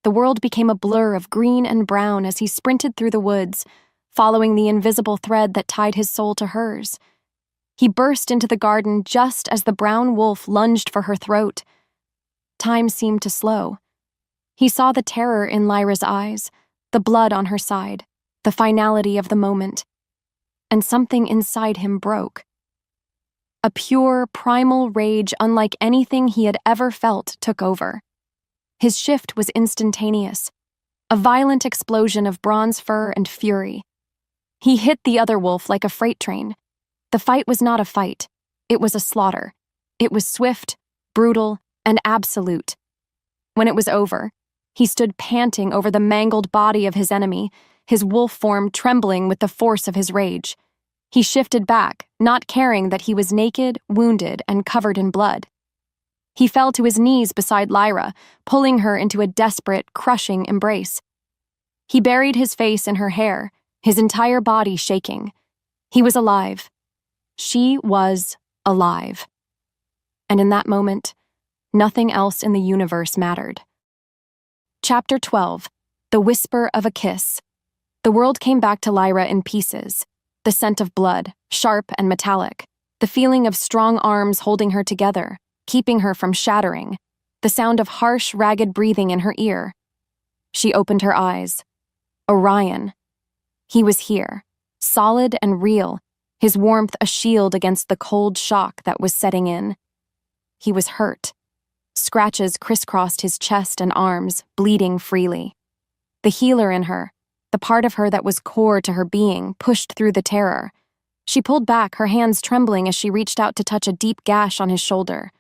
The world became a blur of green and brown as he sprinted through the woods, following the invisible thread that tied his soul to hers. He burst into the garden just as the brown wolf lunged for her throat. Time seemed to slow. He saw the terror in Lyra's eyes, the blood on her side, the finality of the moment. And something inside him broke. A pure, primal rage unlike anything he had ever felt took over. His shift was instantaneous, a violent explosion of bronze fur and fury. He hit the other wolf like a freight train. The fight was not a fight. It was a slaughter. It was swift, brutal, and absolute. When it was over, he stood panting over the mangled body of his enemy, his wolf form trembling with the force of his rage. He shifted back, not caring that he was naked, wounded, and covered in blood. He fell to his knees beside Lyra, pulling her into a desperate, crushing embrace. He buried his face in her hair, his entire body shaking. He was alive. She was alive. And in that moment, nothing else in the universe mattered. Chapter 12. The Whisper of a Kiss. The world came back to Lyra in pieces. The scent of blood, sharp and metallic. The feeling of strong arms holding her together, keeping her from shattering. The sound of harsh, ragged breathing in her ear. She opened her eyes. Orion. He was here, solid and real, his warmth a shield against the cold shock that was setting in. He was hurt. Scratches crisscrossed his chest and arms, bleeding freely. The healer in her, the part of her that was core to her being, pushed through the terror. She pulled back, her hands trembling as she reached out to touch a deep gash on his shoulder.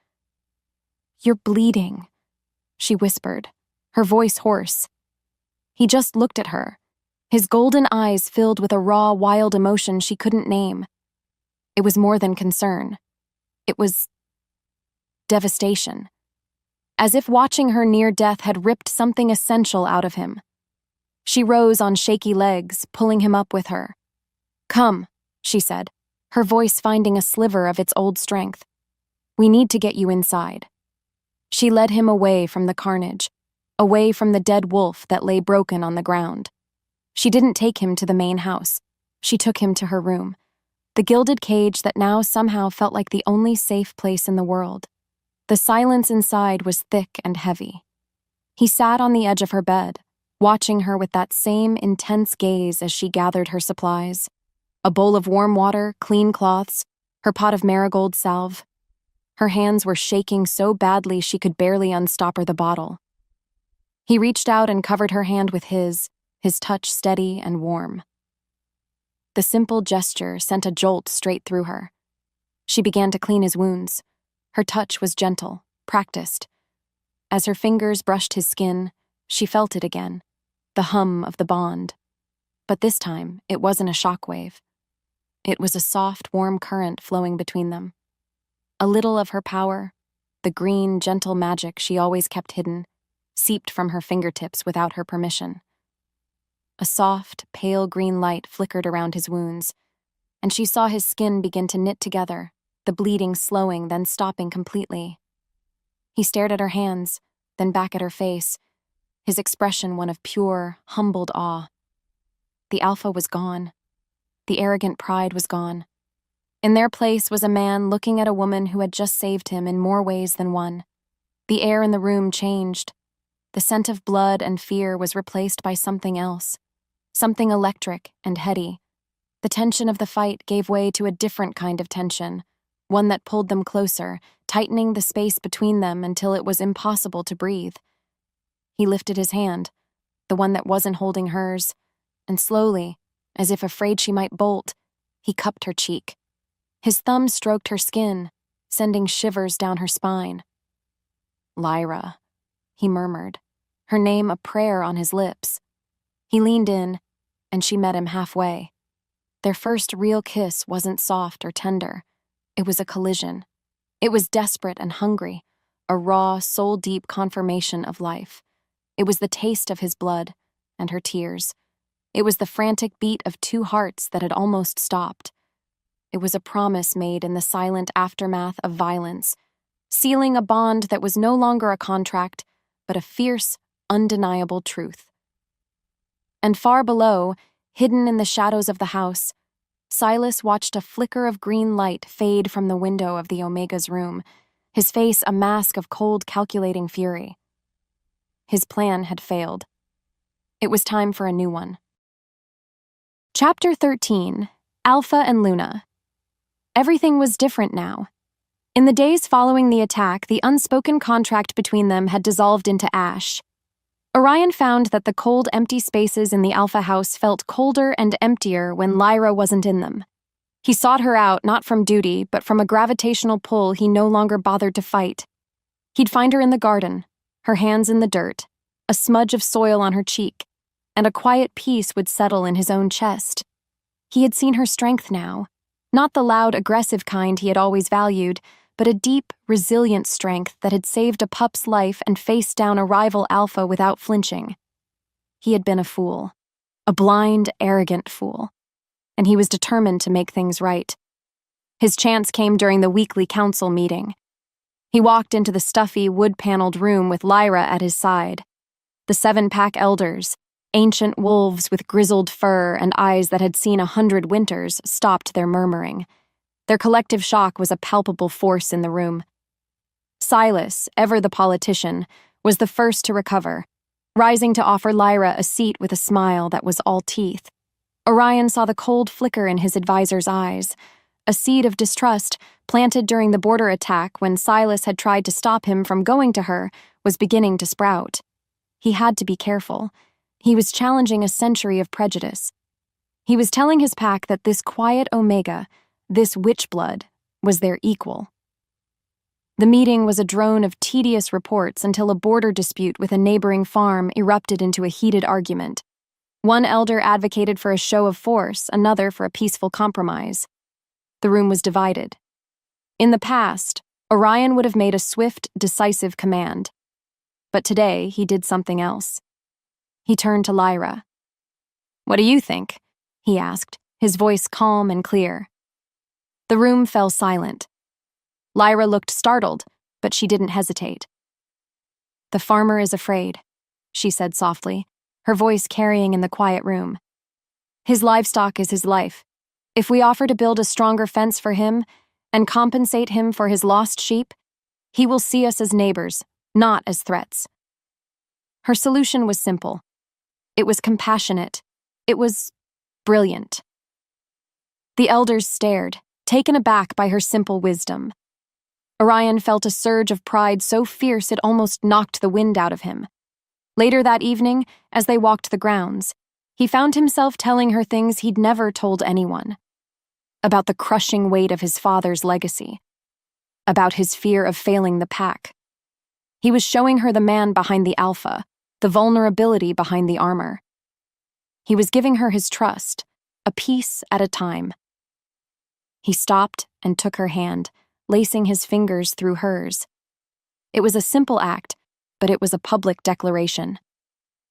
"You're bleeding," she whispered, her voice hoarse. He just looked at her, his golden eyes filled with a raw, wild emotion she couldn't name. It was more than concern. It was devastation. As if watching her near death had ripped something essential out of him. She rose on shaky legs, pulling him up with her. "Come," she said, her voice finding a sliver of its old strength. "We need to get you inside." She led him away from the carnage, away from the dead wolf that lay broken on the ground. She didn't take him to the main house. She took him to her room, the gilded cage that now somehow felt like the only safe place in the world. The silence inside was thick and heavy. He sat on the edge of her bed, watching her with that same intense gaze as she gathered her supplies. A bowl of warm water, clean cloths, her pot of marigold salve. Her hands were shaking so badly she could barely unstopper the bottle. He reached out and covered her hand with his touch steady and warm. The simple gesture sent a jolt straight through her. She began to clean his wounds. Her touch was gentle, practiced. As her fingers brushed his skin, she felt it again, the hum of the bond. But this time, it wasn't a shockwave. It was a soft, warm current flowing between them. A little of her power, the green, gentle magic she always kept hidden, seeped from her fingertips without her permission. A soft, pale green light flickered around his wounds, and she saw his skin begin to knit together, the bleeding slowing, then stopping completely. He stared at her hands, then back at her face, his expression one of pure, humbled awe. The alpha was gone. The arrogant pride was gone. In their place was a man looking at a woman who had just saved him in more ways than one. The air in the room changed. The scent of blood and fear was replaced by something else, something electric and heady. The tension of the fight gave way to a different kind of tension, one that pulled them closer, tightening the space between them until it was impossible to breathe. He lifted his hand, the one that wasn't holding hers, and slowly, as if afraid she might bolt, he cupped her cheek. His thumb stroked her skin, sending shivers down her spine. "Lyra," he murmured, her name a prayer on his lips. He leaned in, and she met him halfway. Their first real kiss wasn't soft or tender. It was a collision. It was desperate and hungry, a raw, soul-deep confirmation of life. It was the taste of his blood and her tears. It was the frantic beat of two hearts that had almost stopped. It was a promise made in the silent aftermath of violence, sealing a bond that was no longer a contract, but a fierce, undeniable truth. And far below, hidden in the shadows of the house, Silas watched a flicker of green light fade from the window of the Omega's room, his face a mask of cold, calculating fury. His plan had failed. It was time for a new one. Chapter 13, Alpha and Luna. Everything was different now. In the days following the attack, the unspoken contract between them had dissolved into ash. Orion found that the cold, empty spaces in the Alpha house felt colder and emptier when Lyra wasn't in them. He sought her out not from duty, but from a gravitational pull he no longer bothered to fight. He'd find her in the garden, her hands in the dirt, a smudge of soil on her cheek, and a quiet peace would settle in his own chest. He had seen her strength now, not the loud, aggressive kind he had always valued, but a deep, resilient strength that had saved a pup's life and faced down a rival alpha without flinching. He had been a fool, a blind, arrogant fool, and he was determined to make things right. His chance came during the weekly council meeting. He walked into the stuffy, wood-paneled room with Lyra at his side. The 7-pack elders, ancient wolves with grizzled fur and eyes that had seen 100 winters, stopped their murmuring. Their collective shock was a palpable force in the room. Silas, ever the politician, was the first to recover, rising to offer Lyra a seat with a smile that was all teeth. Orion saw the cold flicker in his advisor's eyes, a seed of distrust planted during the border attack when Silas had tried to stop him from going to her was beginning to sprout. He had to be careful. He was challenging a century of prejudice. He was telling his pack that this quiet Omega, this witch blood, was their equal. The meeting was a drone of tedious reports until a border dispute with a neighboring farm erupted into a heated argument. One elder advocated for a show of force, another for a peaceful compromise. The room was divided. In the past, Orion would have made a swift, decisive command. But today, he did something else. He turned to Lyra. "What do you think?" he asked, his voice calm and clear. The room fell silent. Lyra looked startled, but she didn't hesitate. "The farmer is afraid," she said softly, her voice carrying in the quiet room. "His livestock is his life. If we offer to build a stronger fence for him and compensate him for his lost sheep, he will see us as neighbors, not as threats." Her solution was simple. It was compassionate. It was brilliant. The elders stared, taken aback by her simple wisdom. Orion felt a surge of pride so fierce it almost knocked the wind out of him. Later that evening, as they walked the grounds, he found himself telling her things he'd never told anyone. About the crushing weight of his father's legacy. About his fear of failing the pack. He was showing her the man behind the alpha, the vulnerability behind the armor. He was giving her his trust, a piece at a time. He stopped and took her hand, lacing his fingers through hers. It was a simple act, but it was a public declaration.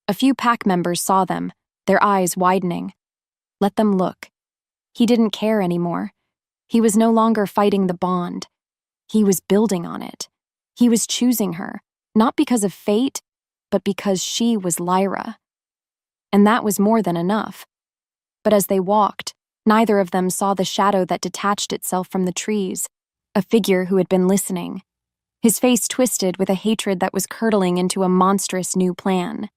A few pack members saw them, their eyes widening. Let them look. He didn't care anymore. He was no longer fighting the bond. He was building on it. He was choosing her, not because of fate, but because she was Lyra. And that was more than enough. But as they walked, neither of them saw the shadow that detached itself from the trees, a figure who had been listening. His face twisted with a hatred that was curdling into a monstrous new plan.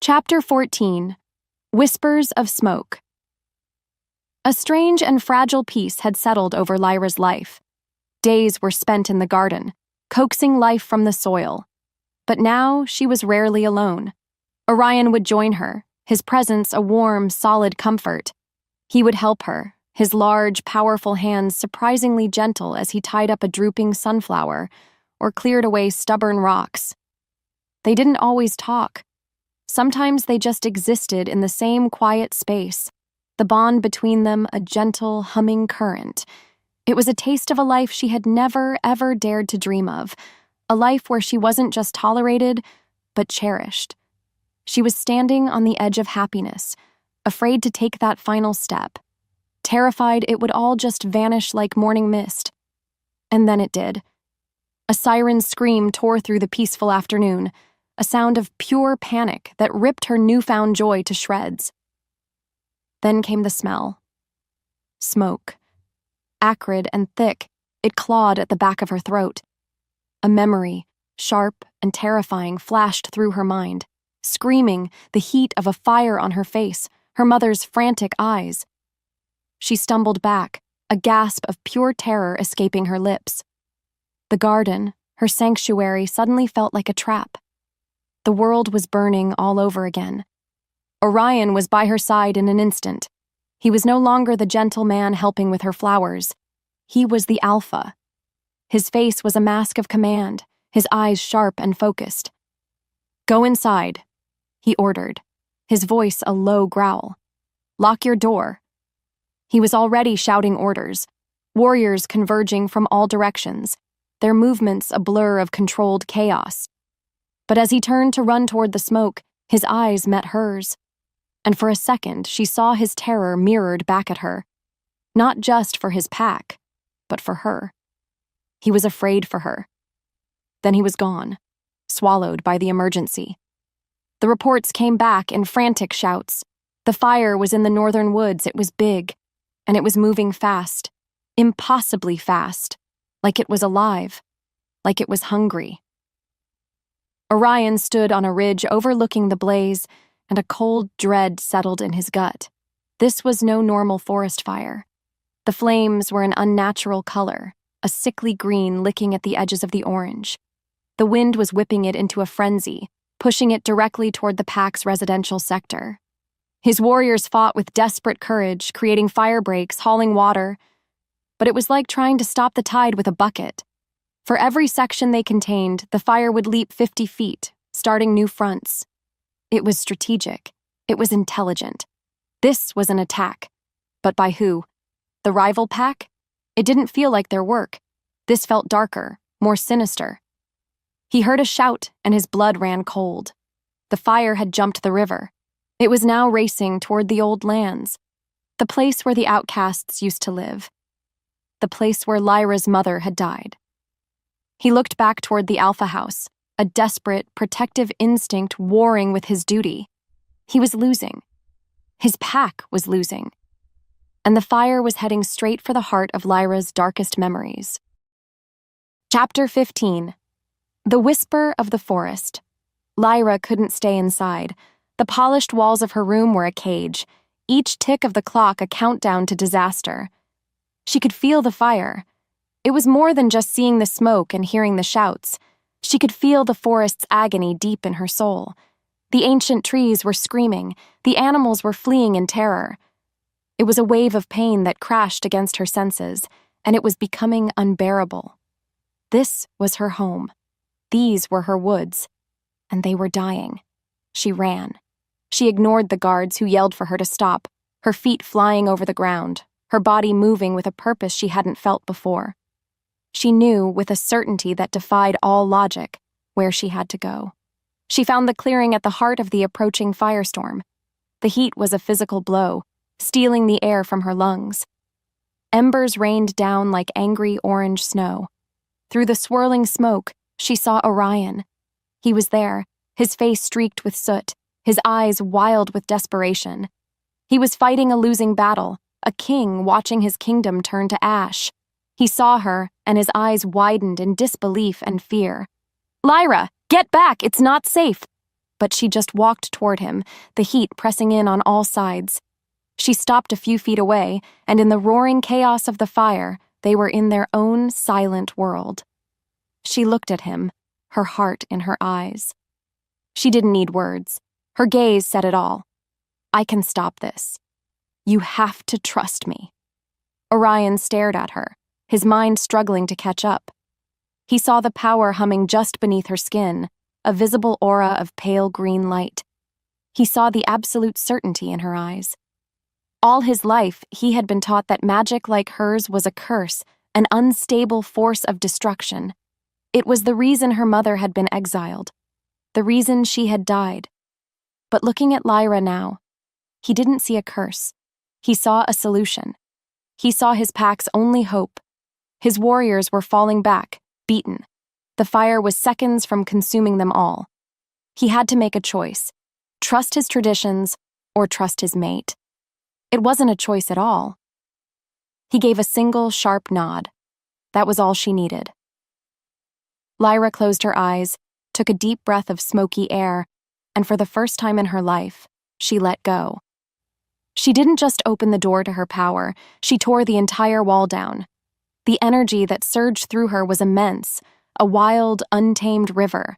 Chapter 14. Whispers of Smoke. A strange and fragile peace had settled over Lyra's life. Days were spent in the garden, coaxing life from the soil. But now she was rarely alone. Orion would join her, his presence a warm, solid comfort. He would help her, his large, powerful hands surprisingly gentle as he tied up a drooping sunflower or cleared away stubborn rocks. They didn't always talk. Sometimes they just existed in the same quiet space, the bond between them a gentle, humming current. It was a taste of a life she had never, ever dared to dream of, a life where she wasn't just tolerated, but cherished. She was standing on the edge of happiness, afraid to take that final step, terrified it would all just vanish like morning mist. And then it did. A siren's scream tore through the peaceful afternoon, a sound of pure panic that ripped her newfound joy to shreds. Then came the smell. Smoke. Acrid and thick, it clawed at the back of her throat. A memory, sharp and terrifying, flashed through her mind, screaming, the heat of a fire on her face, her mother's frantic eyes. She stumbled back, a gasp of pure terror escaping her lips. The garden, her sanctuary, suddenly felt like a trap. The world was burning all over again. Orion was by her side in an instant. He was no longer the gentle man helping with her flowers. He was the alpha. His face was a mask of command, his eyes sharp and focused. "Go inside," he ordered, his voice a low growl. "Lock your door." He was already shouting orders, warriors converging from all directions, their movements a blur of controlled chaos. But as he turned to run toward the smoke, his eyes met hers. And for a second, she saw his terror mirrored back at her. Not just for his pack, but for her. He was afraid for her. Then he was gone, swallowed by the emergency. The reports came back in frantic shouts. The fire was in the northern woods, it was big, and it was moving fast, impossibly fast, like it was alive, like it was hungry. Orion stood on a ridge overlooking the blaze, and a cold dread settled in his gut. This was no normal forest fire. The flames were an unnatural color, a sickly green licking at the edges of the orange. The wind was whipping it into a frenzy, pushing it directly toward the pack's residential sector. His warriors fought with desperate courage, creating fire breaks, hauling water. But it was like trying to stop the tide with a bucket. For every section they contained, the fire would leap 50 feet, starting new fronts. It was strategic. It was intelligent. This was an attack. But by who? The rival pack? It didn't feel like their work. This felt darker, more sinister. He heard a shout, and his blood ran cold. The fire had jumped the river. It was now racing toward the old lands, the place where the outcasts used to live, the place where Lyra's mother had died. He looked back toward the Alpha House, a desperate, protective instinct warring with his duty. He was losing. His pack was losing. And the fire was heading straight for the heart of Lyra's darkest memories. Chapter 15. The Whisper of the Forest. Lyra couldn't stay inside. The polished walls of her room were a cage, each tick of the clock a countdown to disaster. She could feel the fire. It was more than just seeing the smoke and hearing the shouts. She could feel the forest's agony deep in her soul. The ancient trees were screaming. The animals were fleeing in terror. It was a wave of pain that crashed against her senses, and it was becoming unbearable. This was her home. These were her woods. And they were dying. She ran. She ignored the guards who yelled for her to stop, her feet flying over the ground, her body moving with a purpose she hadn't felt before. She knew, with a certainty that defied all logic, where she had to go. She found the clearing at the heart of the approaching firestorm. The heat was a physical blow, stealing the air from her lungs. Embers rained down like angry orange snow. Through the swirling smoke, she saw Orion. He was there, his face streaked with soot, his eyes wild with desperation. He was fighting a losing battle, a king watching his kingdom turn to ash. He saw her, and his eyes widened in disbelief and fear. "Lyra, get back! It's not safe!" But she just walked toward him, the heat pressing in on all sides. She stopped a few feet away, and in the roaring chaos of the fire, they were in their own silent world. She looked at him, her heart in her eyes. She didn't need words. Her gaze said it all. "I can stop this. You have to trust me." Orion stared at her, his mind struggling to catch up. He saw the power humming just beneath her skin, a visible aura of pale green light. He saw the absolute certainty in her eyes. All his life, he had been taught that magic like hers was a curse, an unstable force of destruction. It was the reason her mother had been exiled, the reason she had died. But looking at Lyra now, he didn't see a curse. He saw a solution. He saw his pack's only hope. His warriors were falling back, beaten. The fire was seconds from consuming them all. He had to make a choice: trust his traditions or trust his mate. It wasn't a choice at all. He gave a single, sharp nod. That was all she needed. Lyra closed her eyes, took a deep breath of smoky air, and for the first time in her life, she let go. She didn't just open the door to her power, she tore the entire wall down. The energy that surged through her was immense, a wild, untamed river.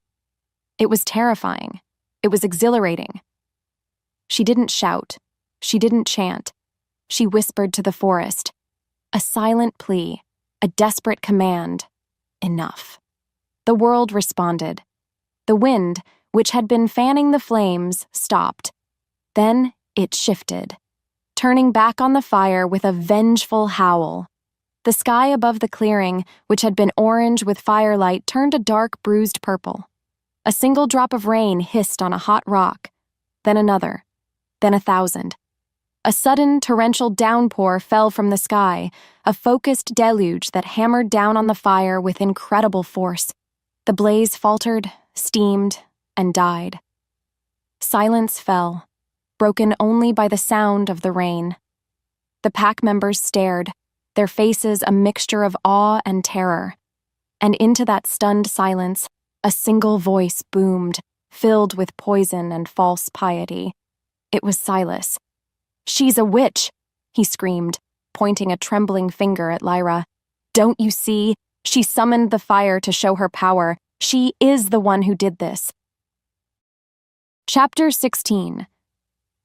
It was terrifying. It was exhilarating. She didn't shout. She didn't chant. She whispered to the forest. A silent plea, a desperate command. Enough. The world responded. The wind, which had been fanning the flames, stopped. Then it shifted, turning back on the fire with a vengeful howl. The sky above the clearing, which had been orange with firelight, turned a dark, bruised purple. A single drop of rain hissed on a hot rock, then another, then 1,000. A sudden, torrential downpour fell from the sky, a focused deluge that hammered down on the fire with incredible force. The blaze faltered, steamed, and died. Silence fell, broken only by the sound of the rain. The pack members stared, their faces a mixture of awe and terror. And into that stunned silence, a single voice boomed, filled with poison and false piety. It was Silas. "She's a witch," he screamed, pointing a trembling finger at Lyra. "Don't you see? She summoned the fire to show her power. She is the one who did this." Chapter 16.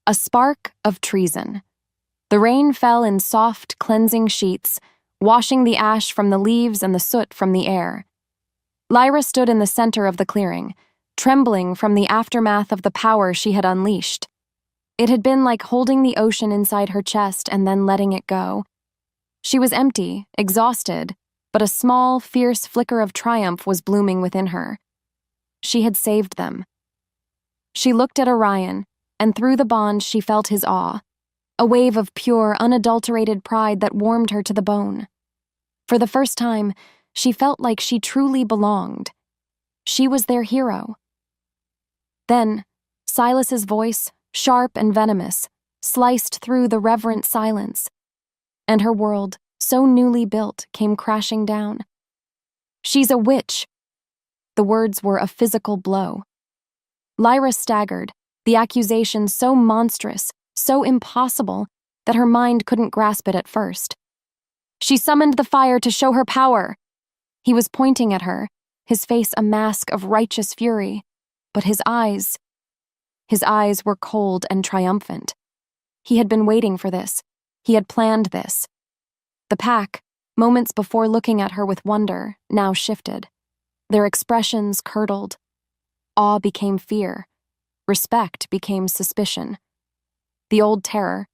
A Spark of Treason. The rain fell in soft, cleansing sheets, washing the ash from the leaves and the soot from the air. Lyra stood in the center of the clearing, trembling from the aftermath of the power she had unleashed. It had been like holding the ocean inside her chest and then letting it go. She was empty, exhausted, but a small, fierce flicker of triumph was blooming within her. She had saved them. She looked at Orion, and through the bond she felt his awe, a wave of pure, unadulterated pride that warmed her to the bone. For the first time, she felt like she truly belonged. She was their hero. Then, Silas's voice, sharp and venomous, sliced through the reverent silence, and her world, so newly built, came crashing down. "She's a witch." The words were a physical blow. Lyra staggered, the accusation so monstrous, so impossible, that her mind couldn't grasp it at first. "She summoned the fire to show her power." He was pointing at her, his face a mask of righteous fury, but his eyes were cold and triumphant. He had been waiting for this. He had planned this. The pack, moments before looking at her with wonder, now shifted. Their expressions curdled. Awe became fear. Respect became suspicion. The old terror,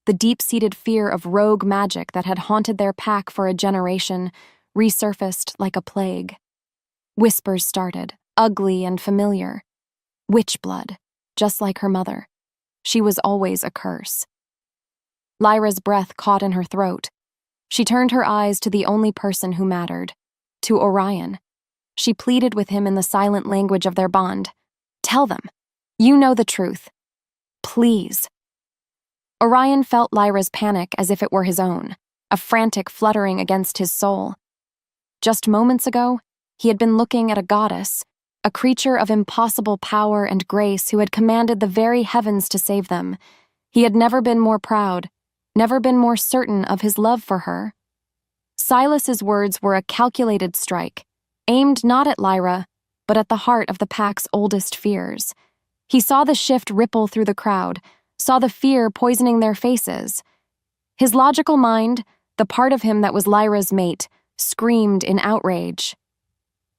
the deep-seated fear of rogue magic that had haunted their pack for a generation, resurfaced like a plague. Whispers started, ugly and familiar. Witch blood, just like her mother. She was always a curse. Lyra's breath caught in her throat. She turned her eyes to the only person who mattered, to Orion. She pleaded with him in the silent language of their bond. "Tell them. You know the truth. Please." Orion felt Lyra's panic as if it were his own, a frantic fluttering against his soul. Just moments ago, he had been looking at a goddess, a creature of impossible power and grace who had commanded the very heavens to save them. He had never been more proud, never been more certain of his love for her. Silas's words were a calculated strike, aimed not at Lyra, but at the heart of the pack's oldest fears. He saw the shift ripple through the crowd, saw the fear poisoning their faces. His logical mind, the part of him that was Lyra's mate, screamed in outrage.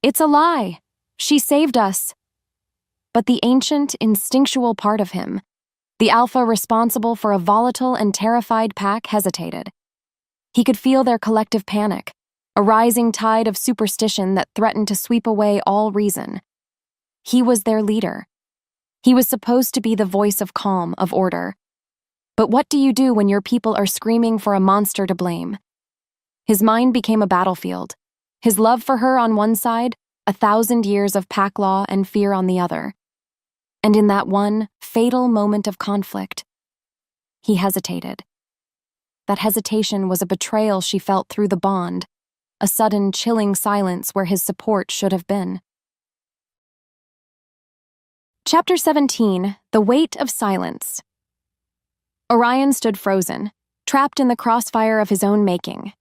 "It's a lie! She saved us!" But the ancient, instinctual part of him, the alpha responsible for a volatile and terrified pack, hesitated. He could feel their collective panic, a rising tide of superstition that threatened to sweep away all reason. He was their leader. He was supposed to be the voice of calm, of order. But what do you do when your people are screaming for a monster to blame? His mind became a battlefield. His love for her on one side, 1,000 years of pack law and fear on the other. And in that one fatal moment of conflict, he hesitated. That hesitation was a betrayal she felt through the bond, a sudden chilling silence where his support should have been. Chapter 17, The Weight of Silence. Orion stood frozen, trapped in the crossfire of his own making.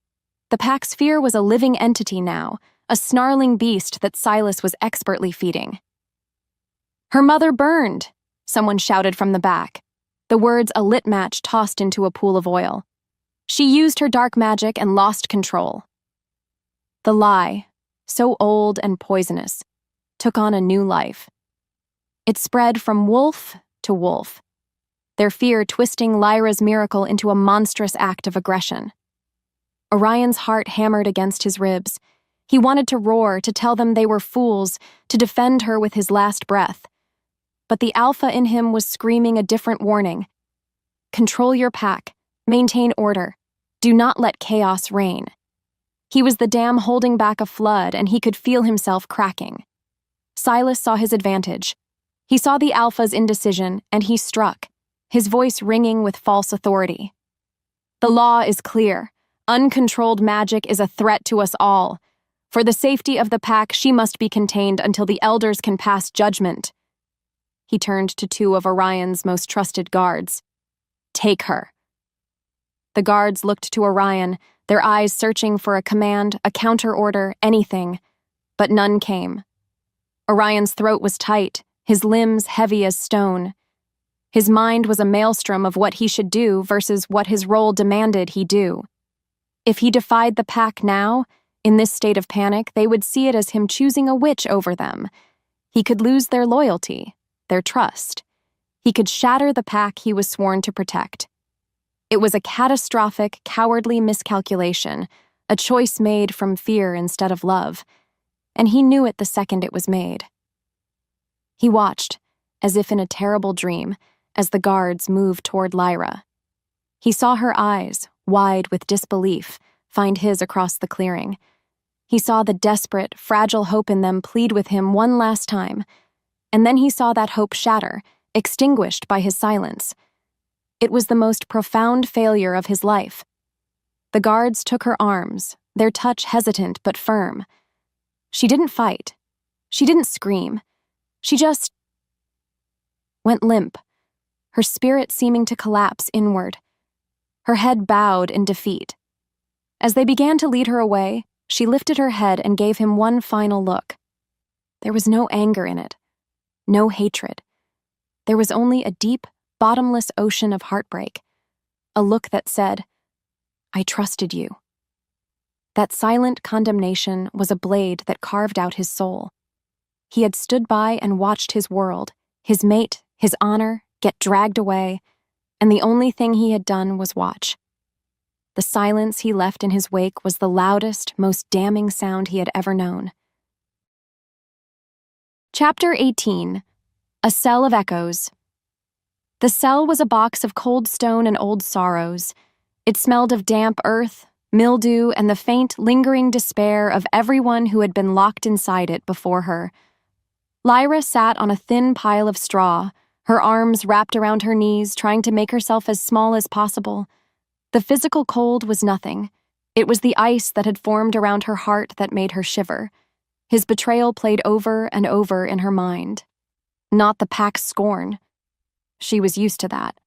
The pack's fear was a living entity now, a snarling beast that Silas was expertly feeding. "Her mother burned," someone shouted from the back, the words a lit match tossed into a pool of oil. "She used her dark magic and lost control." The lie, so old and poisonous, took on a new life. It spread from wolf to wolf, their fear twisting Lyra's miracle into a monstrous act of aggression. Orion's heart hammered against his ribs. He wanted to roar, to tell them they were fools, to defend her with his last breath. But the alpha in him was screaming a different warning. Control your pack, maintain order, do not let chaos reign. He was the dam holding back a flood, and he could feel himself cracking. Silas saw his advantage. He saw the alpha's indecision, and he struck, his voice ringing with false authority. "The law is clear. Uncontrolled magic is a threat to us all. For the safety of the pack, she must be contained until the elders can pass judgment." He turned to two of Orion's most trusted guards. "Take her." The guards looked to Orion, their eyes searching for a command, a counter-order, anything, but none came. Orion's throat was tight, his limbs heavy as stone. His mind was a maelstrom of what he should do versus what his role demanded he do. If he defied the pack now, In this state of panic, they would see it as him choosing a witch over them. He could lose their loyalty, their trust. He could shatter the pack he was sworn to protect. It was a catastrophic, cowardly miscalculation, a choice made from fear instead of love, and he knew it the second it was made. He watched, as if in a terrible dream, as the guards moved toward Lyra. He saw her eyes, wide with disbelief, find his across the clearing. He saw the desperate, fragile hope in them plead with him one last time, and then he saw that hope shatter, extinguished by his silence. It was the most profound failure of his life. The guards took her arms, their touch hesitant but firm. She didn't fight. She didn't scream. She just went limp, her spirit seeming to collapse inward. Her head bowed in defeat. As they began to lead her away, she lifted her head and gave him one final look. There was no anger in it, no hatred. There was only a deep, bottomless ocean of heartbreak, a look that said, "I trusted you." That silent condemnation was a blade that carved out his soul. He had stood by and watched his world, his mate, his honor, get dragged away, and the only thing he had done was watch. The silence he left in his wake was the loudest, most damning sound he had ever known. Chapter 18. A Cell of Echoes. The cell was a box of cold stone and old sorrows. It smelled of damp earth, mildew, and the faint, lingering despair of everyone who had been locked inside it before her. Lyra sat on a thin pile of straw, her arms wrapped around her knees, trying to make herself as small as possible. The physical cold was nothing. It was the ice that had formed around her heart that made her shiver. His betrayal played over and over in her mind. Not the pack's scorn. She was used to that.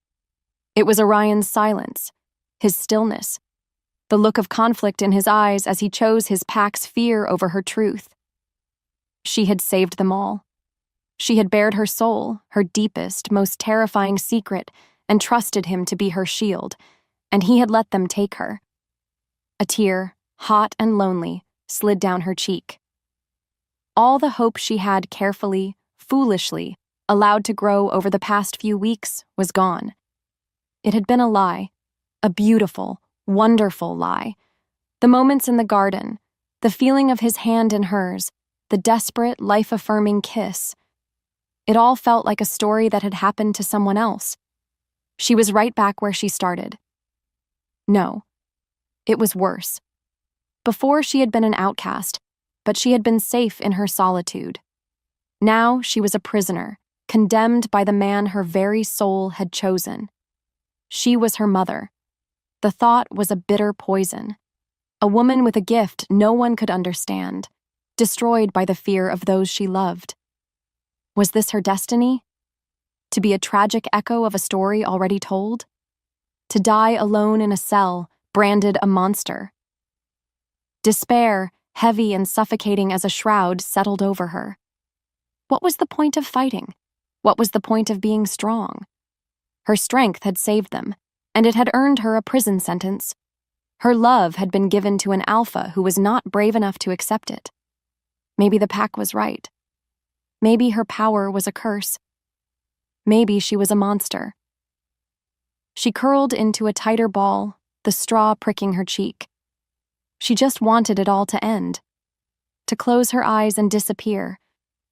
It was Orion's silence, his stillness, the look of conflict in his eyes as he chose his pack's fear over her truth. She had saved them all. She had bared her soul, her deepest, most terrifying secret, and trusted him to be her shield, and he had let them take her. A tear, hot and lonely, slid down her cheek. All the hope she had carefully, foolishly, allowed to grow over the past few weeks was gone. It had been a lie, a beautiful, wonderful lie. The moments in the garden, the feeling of his hand in hers, the desperate, life-affirming kiss. It all felt like a story that had happened to someone else. She was right back where she started. No, it was worse. Before she had been an outcast, but she had been safe in her solitude. Now she was a prisoner, condemned by the man her very soul had chosen. She was her mother. The thought was a bitter poison. A woman with a gift no one could understand, destroyed by the fear of those she loved. Was this her destiny? To be a tragic echo of a story already told? To die alone in a cell, branded a monster? Despair, heavy and suffocating as a shroud, settled over her. What was the point of fighting? What was the point of being strong? Her strength had saved them, and it had earned her a prison sentence. Her love had been given to an alpha who was not brave enough to accept it. Maybe the pack was right. Maybe her power was a curse. Maybe she was a monster. She curled into a tighter ball, the straw pricking her cheek. She just wanted it all to end. To close her eyes and disappear.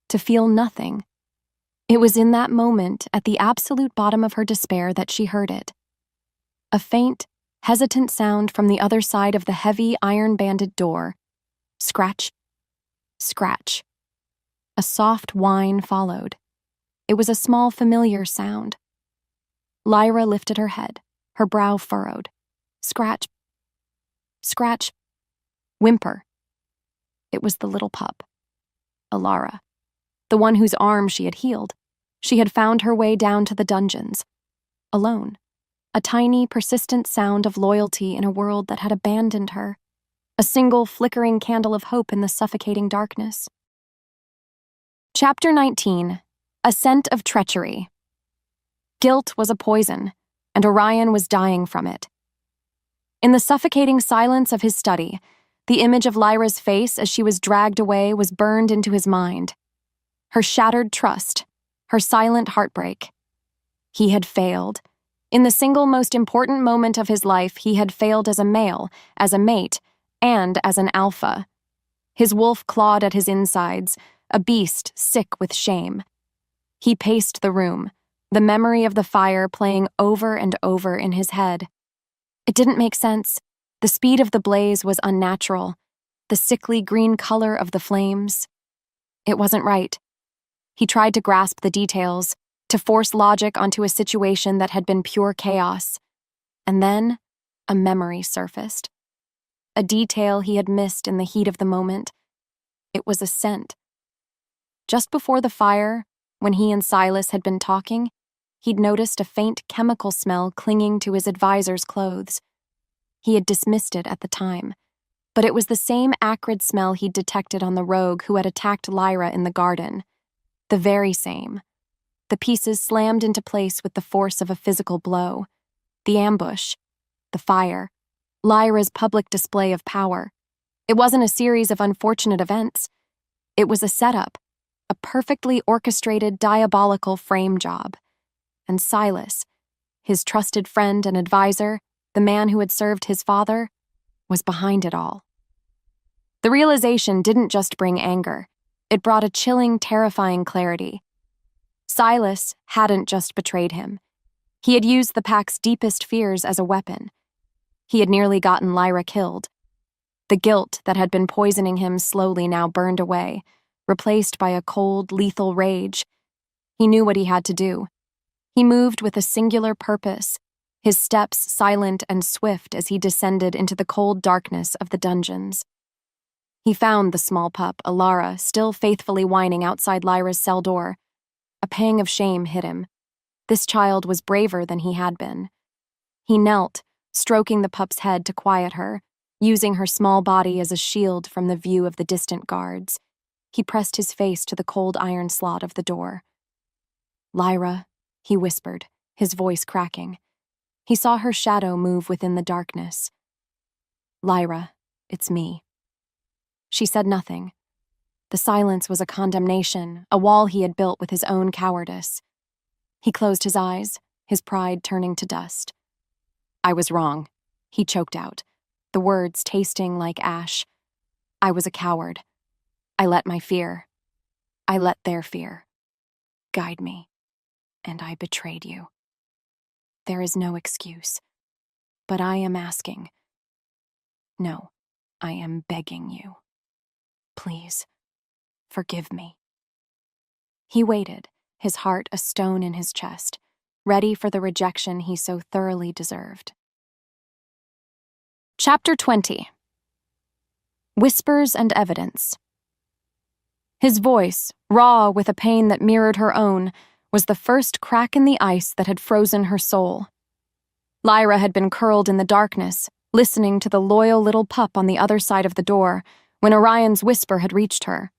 To feel nothing. It was in that moment, at the absolute bottom of her despair, that she heard it. A faint, hesitant sound from the other side of the heavy, iron-banded door. Scratch. Scratch. A soft whine followed. It was a small, familiar sound. Lyra lifted her head, her brow furrowed. Scratch. Scratch. Whimper. It was the little pup. Alara. The one whose arm she had healed. She had found her way down to the dungeons. Alone. A tiny, persistent sound of loyalty in a world that had abandoned her. A single flickering candle of hope in the suffocating darkness. Chapter 19. A Scent of Treachery. Guilt was a poison, and Orion was dying from it. In the suffocating silence of his study, The image of Lyra's face as she was dragged away was burned into his mind. Her shattered trust, her silent heartbreak. He had failed. In the single most important moment of his life, he had failed as a male, as a mate, and as an alpha. His wolf clawed at his insides, a beast sick with shame. He paced the room, the memory of the fire playing over and over in his head. It didn't make sense. The speed of the blaze was unnatural. The sickly green color of the flames. It wasn't right. He tried to grasp the details, to force logic onto a situation that had been pure chaos. And then, a memory surfaced. A detail he had missed in the heat of the moment. It was a scent. Just before the fire, when he and Silas had been talking, he'd noticed a faint chemical smell clinging to his advisor's clothes. He had dismissed it at the time, but it was the same acrid smell he'd detected on the rogue who had attacked Lyra in the garden. The very same. The pieces slammed into place with the force of a physical blow. The ambush. The fire. Lyra's public display of power. It wasn't a series of unfortunate events. It was a setup, a perfectly orchestrated, diabolical frame job. And Silas, his trusted friend and advisor, the man who had served his father, was behind it all. The realization didn't just bring anger. It brought a chilling, terrifying clarity. Silas hadn't just betrayed him. He had used the pack's deepest fears as a weapon. He had nearly gotten Lyra killed. The guilt that had been poisoning him slowly now burned away, replaced by a cold, lethal rage. He knew what he had to do. He moved with a singular purpose, his steps silent and swift as he descended into the cold darkness of the dungeons. He found the small pup, Alara, still faithfully whining outside Lyra's cell door. A pang of shame hit him. This child was braver than he had been. He knelt, stroking the pup's head to quiet her, using her small body as a shield from the view of the distant guards. He pressed his face to the cold iron slot of the door. "Lyra," he whispered, his voice cracking. He saw her shadow move within the darkness. "Lyra, it's me." She said nothing. The silence was a condemnation, a wall he had built with his own cowardice. He closed his eyes, his pride turning to dust. "I was wrong," he choked out, the words tasting like ash. "I was a coward. I let my fear, I let their fear, guide me, and I betrayed you. There is no excuse, but I am asking. No, I am begging you. Please, forgive me." He waited, his heart a stone in his chest, ready for the rejection he so thoroughly deserved. Chapter 20. Whispers and Evidence. His voice, raw with a pain that mirrored her own, was the first crack in the ice that had frozen her soul. Lyra had been curled in the darkness, listening to the loyal little pup on the other side of the door, when Orion's whisper had reached her.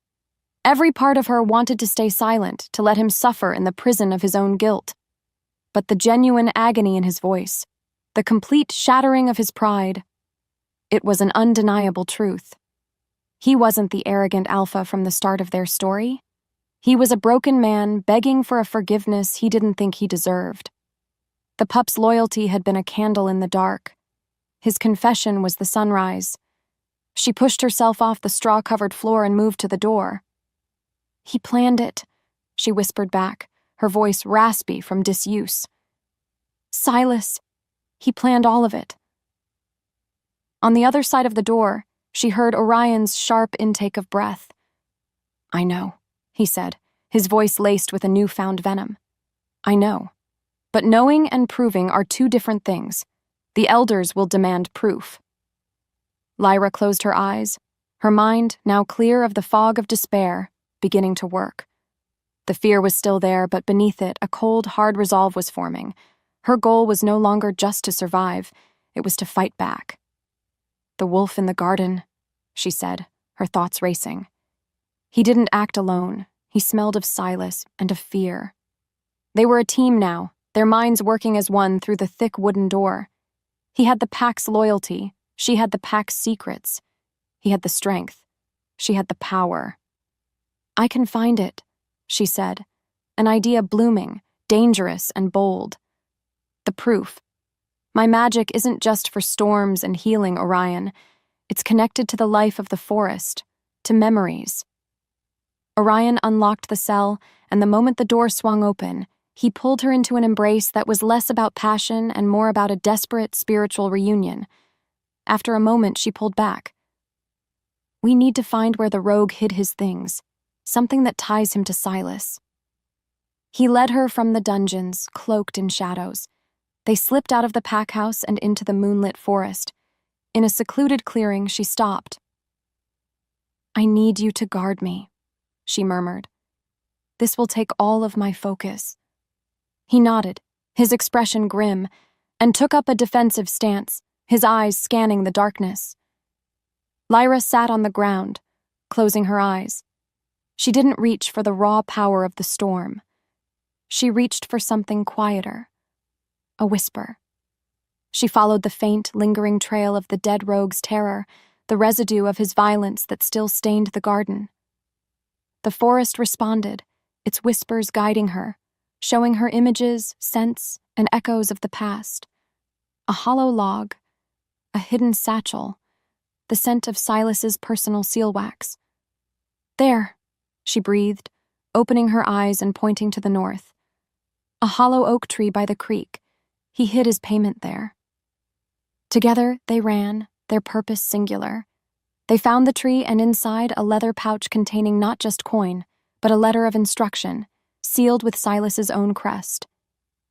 Every part of her wanted to stay silent, to let him suffer in the prison of his own guilt. But the genuine agony in his voice, the complete shattering of his pride, it was an undeniable truth. He wasn't the arrogant alpha from the start of their story. He was a broken man begging for a forgiveness he didn't think he deserved. The pup's loyalty had been a candle in the dark. His confession was the sunrise. She pushed herself off the straw-covered floor and moved to the door. "He planned it," she whispered back, her voice raspy from disuse. "Silas, he planned all of it." On the other side of the door, she heard Orion's sharp intake of breath. "I know," he said, his voice laced with a newfound venom. "I know. But knowing and proving are two different things. The elders will demand proof." Lyra closed her eyes, her mind, now clear of the fog of despair, beginning to work. The fear was still there, but beneath it, a cold, hard resolve was forming. Her goal was no longer just to survive, it was to fight back. "The wolf in the garden," she said, her thoughts racing. He didn't act alone. He smelled of Silas and of fear. They were a team now, their minds working as one through the thick wooden door. He had the pack's loyalty. She had the pack's secrets. He had the strength. She had the power. "I can find it," she said, an idea blooming, dangerous and bold. "The proof. My magic isn't just for storms and healing, Orion. It's connected to the life of the forest, to memories." Orion unlocked the cell, and the moment the door swung open, he pulled her into an embrace that was less about passion and more about a desperate spiritual reunion. After a moment, she pulled back. "We need to find where the rogue hid his things, something that ties him to Silas." He led her from the dungeons, cloaked in shadows. They slipped out of the pack house and into the moonlit forest. In a secluded clearing, she stopped. "I need you to guard me," she murmured. "This will take all of my focus." He nodded, his expression grim, and took up a defensive stance, his eyes scanning the darkness. Lyra sat on the ground, closing her eyes. She didn't reach for the raw power of the storm. She reached for something quieter, a whisper. She followed the faint, lingering trail of the dead rogue's terror, the residue of his violence that still stained the garden. The forest responded, its whispers guiding her, showing her images, scents, and echoes of the past. A hollow log, a hidden satchel, the scent of Silas's personal seal wax. "There," she breathed, opening her eyes and pointing to the north. "A hollow oak tree by the creek. He hid his payment there." Together they ran, their purpose singular. They found the tree and inside a leather pouch containing not just coin, but a letter of instruction, sealed with Silas's own crest.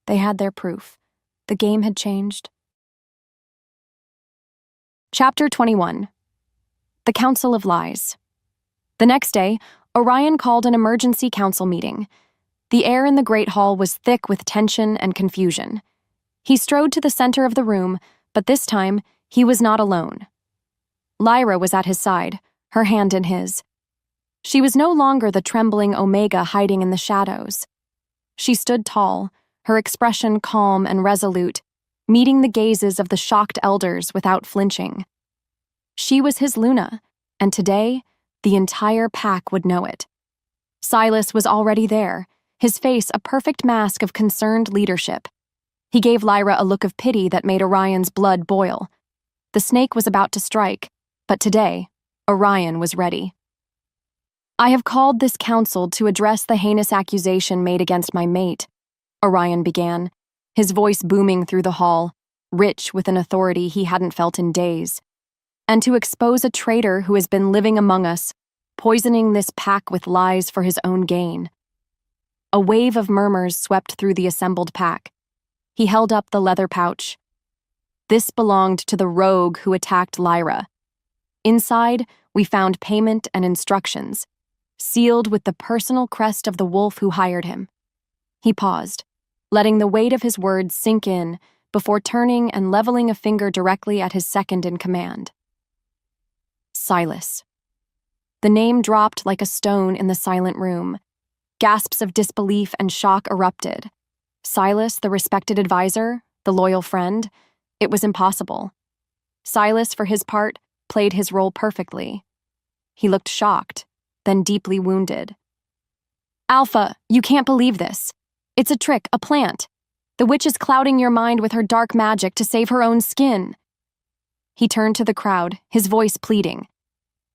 They had their proof. The game had changed. Chapter 21. The Council of Lies. The next day, Orion called an emergency council meeting. The air in the Great Hall was thick with tension and confusion. He strode to the center of the room, but this time, he was not alone. Lyra was at his side, her hand in his. She was no longer the trembling Omega hiding in the shadows. She stood tall, her expression calm and resolute, meeting the gazes of the shocked elders without flinching. She was his Luna, and today, the entire pack would know it. Silas was already there, his face a perfect mask of concerned leadership. He gave Lyra a look of pity that made Orion's blood boil. The snake was about to strike, but today, Orion was ready. "I have called this council to address the heinous accusation made against my mate," Orion began, his voice booming through the hall, rich with an authority he hadn't felt in days, "and to expose a traitor who has been living among us, poisoning this pack with lies for his own gain." A wave of murmurs swept through the assembled pack. He held up the leather pouch. This belonged to the rogue who attacked Lyra. Inside, we found payment and instructions, sealed with the personal crest of the wolf who hired him. He paused, letting the weight of his words sink in before turning and leveling a finger directly at his second in command. Silas. The name dropped like a stone in the silent room. Gasps of disbelief and shock erupted. Silas, the respected advisor, the loyal friend, it was impossible. Silas, for his part, played his role perfectly. He looked shocked, then deeply wounded. "Alpha, you can't believe this. It's a trick, a plant. The witch is clouding your mind with her dark magic to save her own skin." He turned to the crowd, his voice pleading.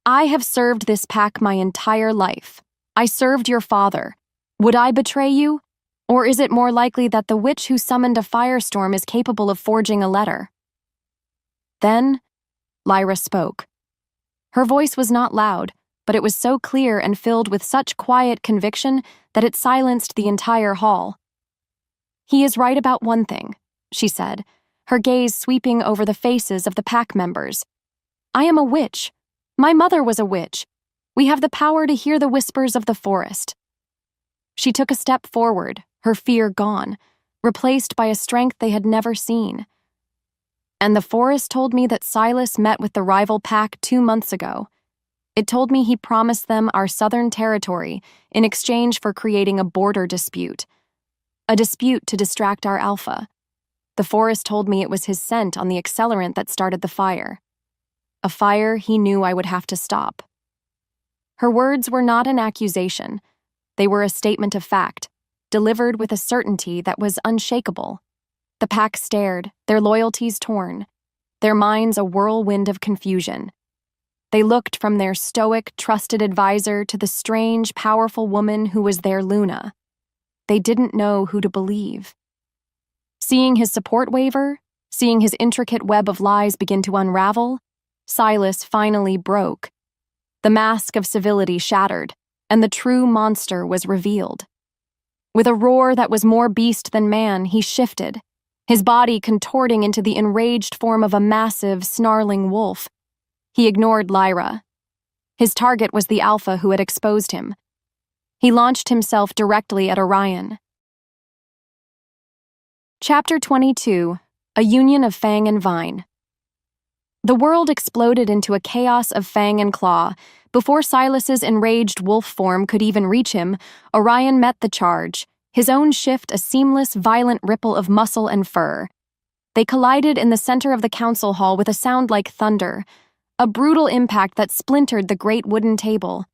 "I have served this pack my entire life. I served your father. Would I betray you? Or is it more likely that the witch who summoned a firestorm is capable of forging a letter?" Then, Lyra spoke. Her voice was not loud, but it was so clear and filled with such quiet conviction that it silenced the entire hall. "He is right about one thing," she said, her gaze sweeping over the faces of the pack members. "I am a witch. My mother was a witch. We have the power to hear the whispers of the forest." She took a step forward, her fear gone, replaced by a strength they had never seen. "And the forest told me that Silas met with the rival pack 2 months ago. It told me he promised them our southern territory in exchange for creating a border dispute. A dispute to distract our alpha. The forest told me it was his scent on the accelerant that started the fire." a fire he knew I would have to stop. Her words were not an accusation. They were a statement of fact, delivered with a certainty that was unshakable. The pack stared, their loyalties torn, their minds a whirlwind of confusion. They looked from their stoic, trusted advisor to the strange, powerful woman who was their Luna. They didn't know who to believe. Seeing his support waver, seeing his intricate web of lies begin to unravel, Silas finally broke. The mask of civility shattered, and the true monster was revealed. With a roar that was more beast than man, he shifted, his body contorting into the enraged form of a massive, snarling wolf. He ignored Lyra. His target was the alpha who had exposed him. He launched himself directly at Orion. Chapter 22: A Union of Fang and Vine. The world exploded into a chaos of fang and claw. Before Silas's enraged wolf form could even reach him, Orion met the charge, his own shift a seamless, violent ripple of muscle and fur. They collided in the center of the council hall with a sound like thunder, a brutal impact that splintered the great wooden table.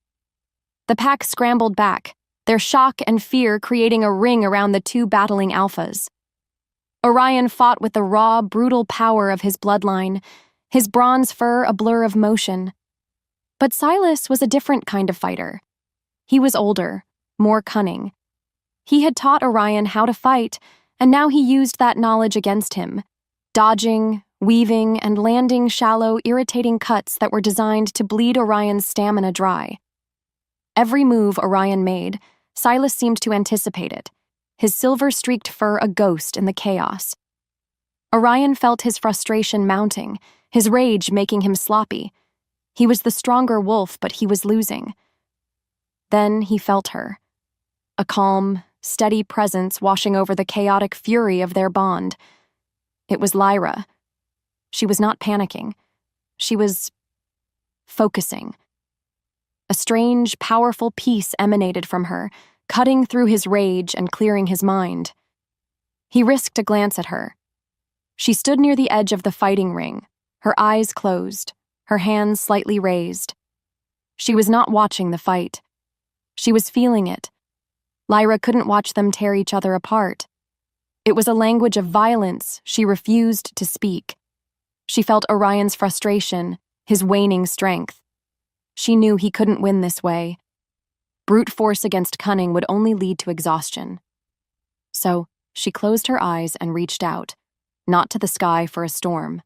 The pack scrambled back, their shock and fear creating a ring around the two battling alphas. Orion fought with the raw, brutal power of his bloodline, his bronze fur a blur of motion. But Silas was a different kind of fighter. He was older, more cunning. He had taught Orion how to fight, and now he used that knowledge against him, dodging, weaving, and landing shallow, irritating cuts that were designed to bleed Orion's stamina dry. Every move Orion made, Silas seemed to anticipate it, his silver-streaked fur a ghost in the chaos. Orion felt his frustration mounting, his rage making him sloppy. He was the stronger wolf, but he was losing. Then he felt her. A calm, steady presence washing over the chaotic fury of their bond. It was Lyra. She was not panicking. She was focusing. A strange, powerful peace emanated from her, cutting through his rage and clearing his mind. He risked a glance at her. She stood near the edge of the fighting ring, her eyes closed, her hands slightly raised. She was not watching the fight. She was feeling it. Lyra couldn't watch them tear each other apart. It was a language of violence she refused to speak. She felt Orion's frustration, his waning strength. She knew he couldn't win this way. Brute force against cunning would only lead to exhaustion. So she closed her eyes and reached out, not to the sky for a storm,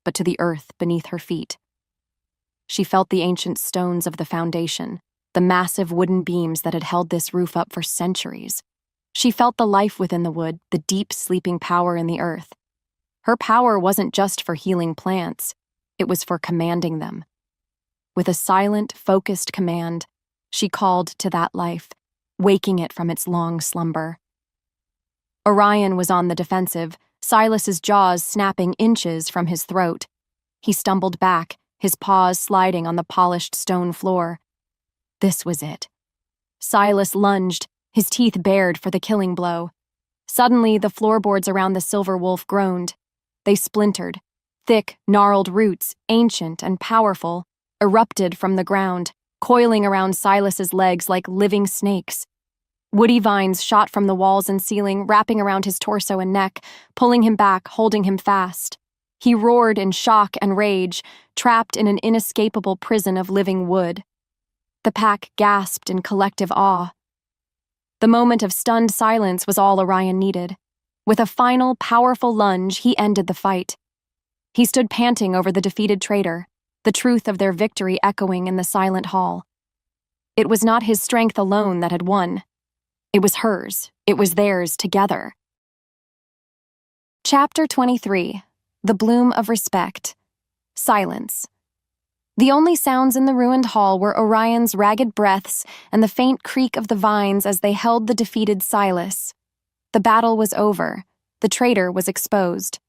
but to the earth beneath her feet. She felt the ancient stones of the foundation, the massive wooden beams that had held this roof up for centuries. She felt the life within the wood, the deep sleeping power in the earth. Her power wasn't just for healing plants, it was for commanding them. With a silent, focused command, she called to that life, waking it from its long slumber. Orion was on the defensive, Silas's jaws snapping inches from his throat. He stumbled back, his paws sliding on the polished stone floor. This was it. Silas lunged, his teeth bared for the killing blow. Suddenly, the floorboards around the silver wolf groaned. They splintered. Thick, gnarled roots, ancient and powerful, erupted from the ground, coiling around Silas's legs like living snakes. Woody vines shot from the walls and ceiling, wrapping around his torso and neck, pulling him back, holding him fast. He roared in shock and rage, trapped in an inescapable prison of living wood. The pack gasped in collective awe. The moment of stunned silence was all Orion needed. With a final, powerful lunge, he ended the fight. He stood panting over the defeated traitor, the truth of their victory echoing in the silent hall. It was not his strength alone that had won. It was hers. It was theirs together. Chapter 23: The Bloom of Respect. Silence. The only sounds in the ruined hall were Orion's ragged breaths and the faint creak of the vines as they held the defeated Silas. The battle was over. The traitor was exposed.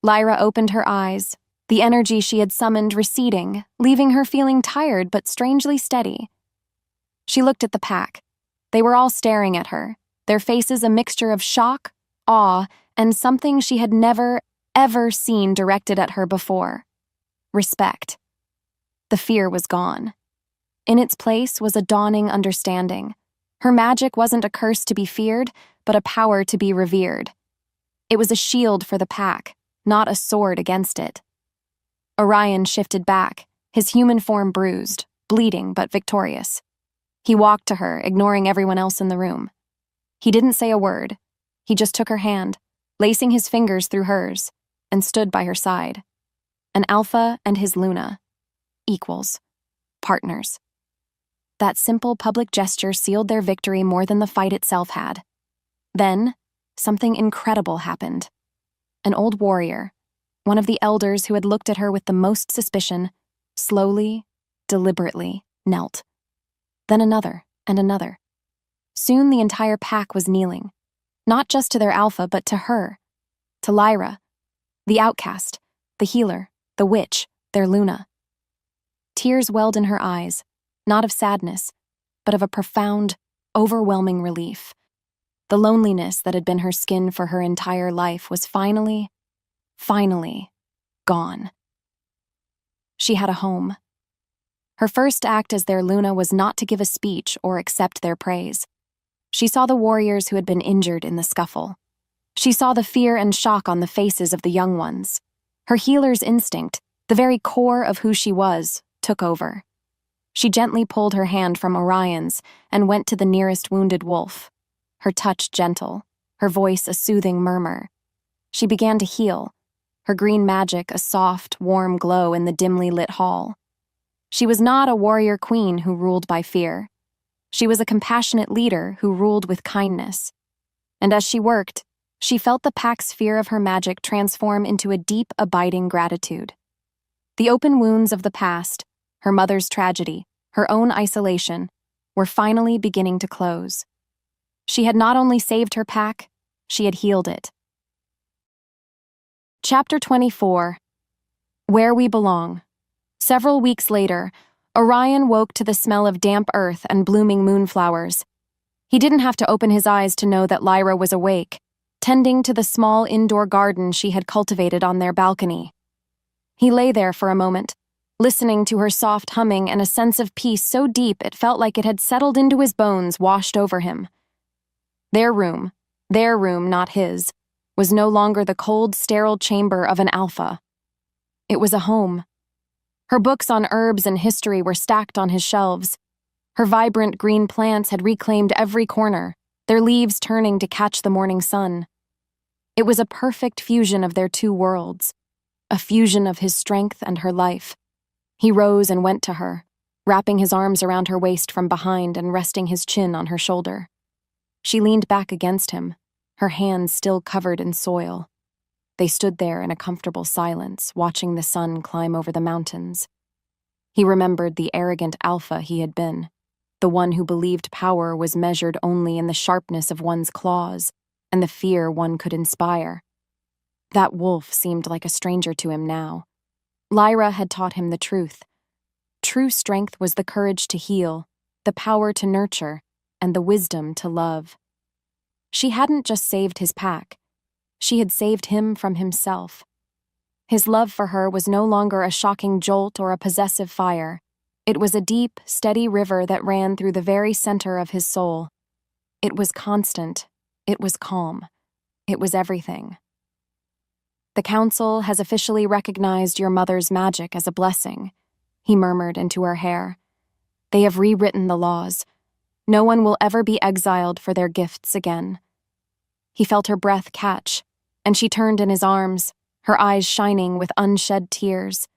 Lyra opened her eyes, the energy she had summoned receding, leaving her feeling tired but strangely steady. She looked at the pack. They were all staring at her, their faces a mixture of shock, awe, and something she had never, ever seen directed at her before. Respect. The fear was gone. In its place was a dawning understanding. Her magic wasn't a curse to be feared, but a power to be revered. It was a shield for the pack, not a sword against it. Orion shifted back, his human form bruised, bleeding but victorious. He walked to her, ignoring everyone else in the room. He didn't say a word. He just took her hand, lacing his fingers through hers, and stood by her side. An alpha and his Luna. Equals. Partners. That simple public gesture sealed their victory more than the fight itself had. Then, something incredible happened. An old warrior, one of the elders who had looked at her with the most suspicion, slowly, deliberately, knelt. Then another, and another. Soon the entire pack was kneeling, not just to their alpha, but to her, to Lyra, the outcast, the healer, the witch, their Luna. Tears welled in her eyes, not of sadness, but of a profound, overwhelming relief. The loneliness that had been her skin for her entire life was finally gone. She had a home. Her first act as their Luna was not to give a speech or accept their praise. She saw the warriors who had been injured in the scuffle. She saw the fear and shock on the faces of the young ones. Her healer's instinct, the very core of who she was, took over. She gently pulled her hand from Orion's and went to the nearest wounded wolf, her touch gentle, her voice a soothing murmur. She began to heal, her green magic a soft, warm glow in the dimly lit hall. She was not a warrior queen who ruled by fear. She was a compassionate leader who ruled with kindness. And as she worked, she felt the pack's fear of her magic transform into a deep, abiding gratitude. The open wounds of the past, her mother's tragedy, her own isolation, were finally beginning to close. She had not only saved her pack, she had healed it. Chapter 24. Where We Belong. Several weeks later, Orion woke to the smell of damp earth and blooming moonflowers. He didn't have to open his eyes to know that Lyra was awake, tending to the small indoor garden she had cultivated on their balcony. He lay there for a moment, listening to her soft humming and a sense of peace so deep it felt like it had settled into his bones, washed over him. Their room, not his, was no longer the cold, sterile chamber of an alpha. It was a home. Her books on herbs and history were stacked on his shelves. Her vibrant green plants had reclaimed every corner, their leaves turning to catch the morning sun. It was a perfect fusion of their two worlds, a fusion of his strength and her life. He rose and went to her, wrapping his arms around her waist from behind and resting his chin on her shoulder. She leaned back against him, her hands still covered in soil. They stood there in a comfortable silence, watching the sun climb over the mountains. He remembered the arrogant alpha he had been, the one who believed power was measured only in the sharpness of one's claws and the fear one could inspire. That wolf seemed like a stranger to him now. Lyra had taught him the truth. True strength was the courage to heal, the power to nurture, and the wisdom to love. She hadn't just saved his pack. She had saved him from himself. His love for her was no longer a shocking jolt or a possessive fire. It was a deep, steady river that ran through the very center of his soul. It was constant. It was calm. It was everything. "The council has officially recognized your mother's magic as a blessing," he murmured into her hair. "They have rewritten the laws. No one will ever be exiled for their gifts again." He felt her breath catch, and she turned in his arms, her eyes shining with unshed tears.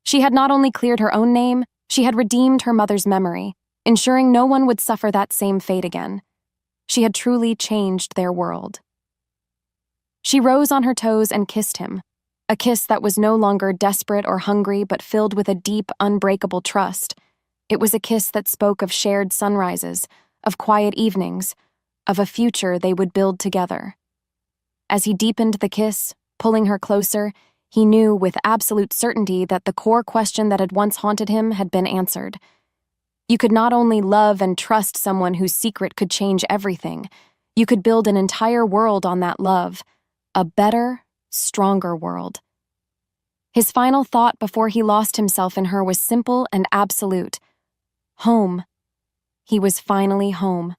She had not only cleared her own name, she had redeemed her mother's memory, ensuring no one would suffer that same fate again. She had truly changed their world. She rose on her toes and kissed him, a kiss that was no longer desperate or hungry but filled with a deep, unbreakable trust. It was a kiss that spoke of shared sunrises, of quiet evenings, of a future they would build together. As he deepened the kiss, pulling her closer, he knew with absolute certainty that the core question that had once haunted him had been answered. You could not only love and trust someone whose secret could change everything, you could build an entire world on that love, a better, stronger world. His final thought before he lost himself in her was simple and absolute. Home. He was finally home.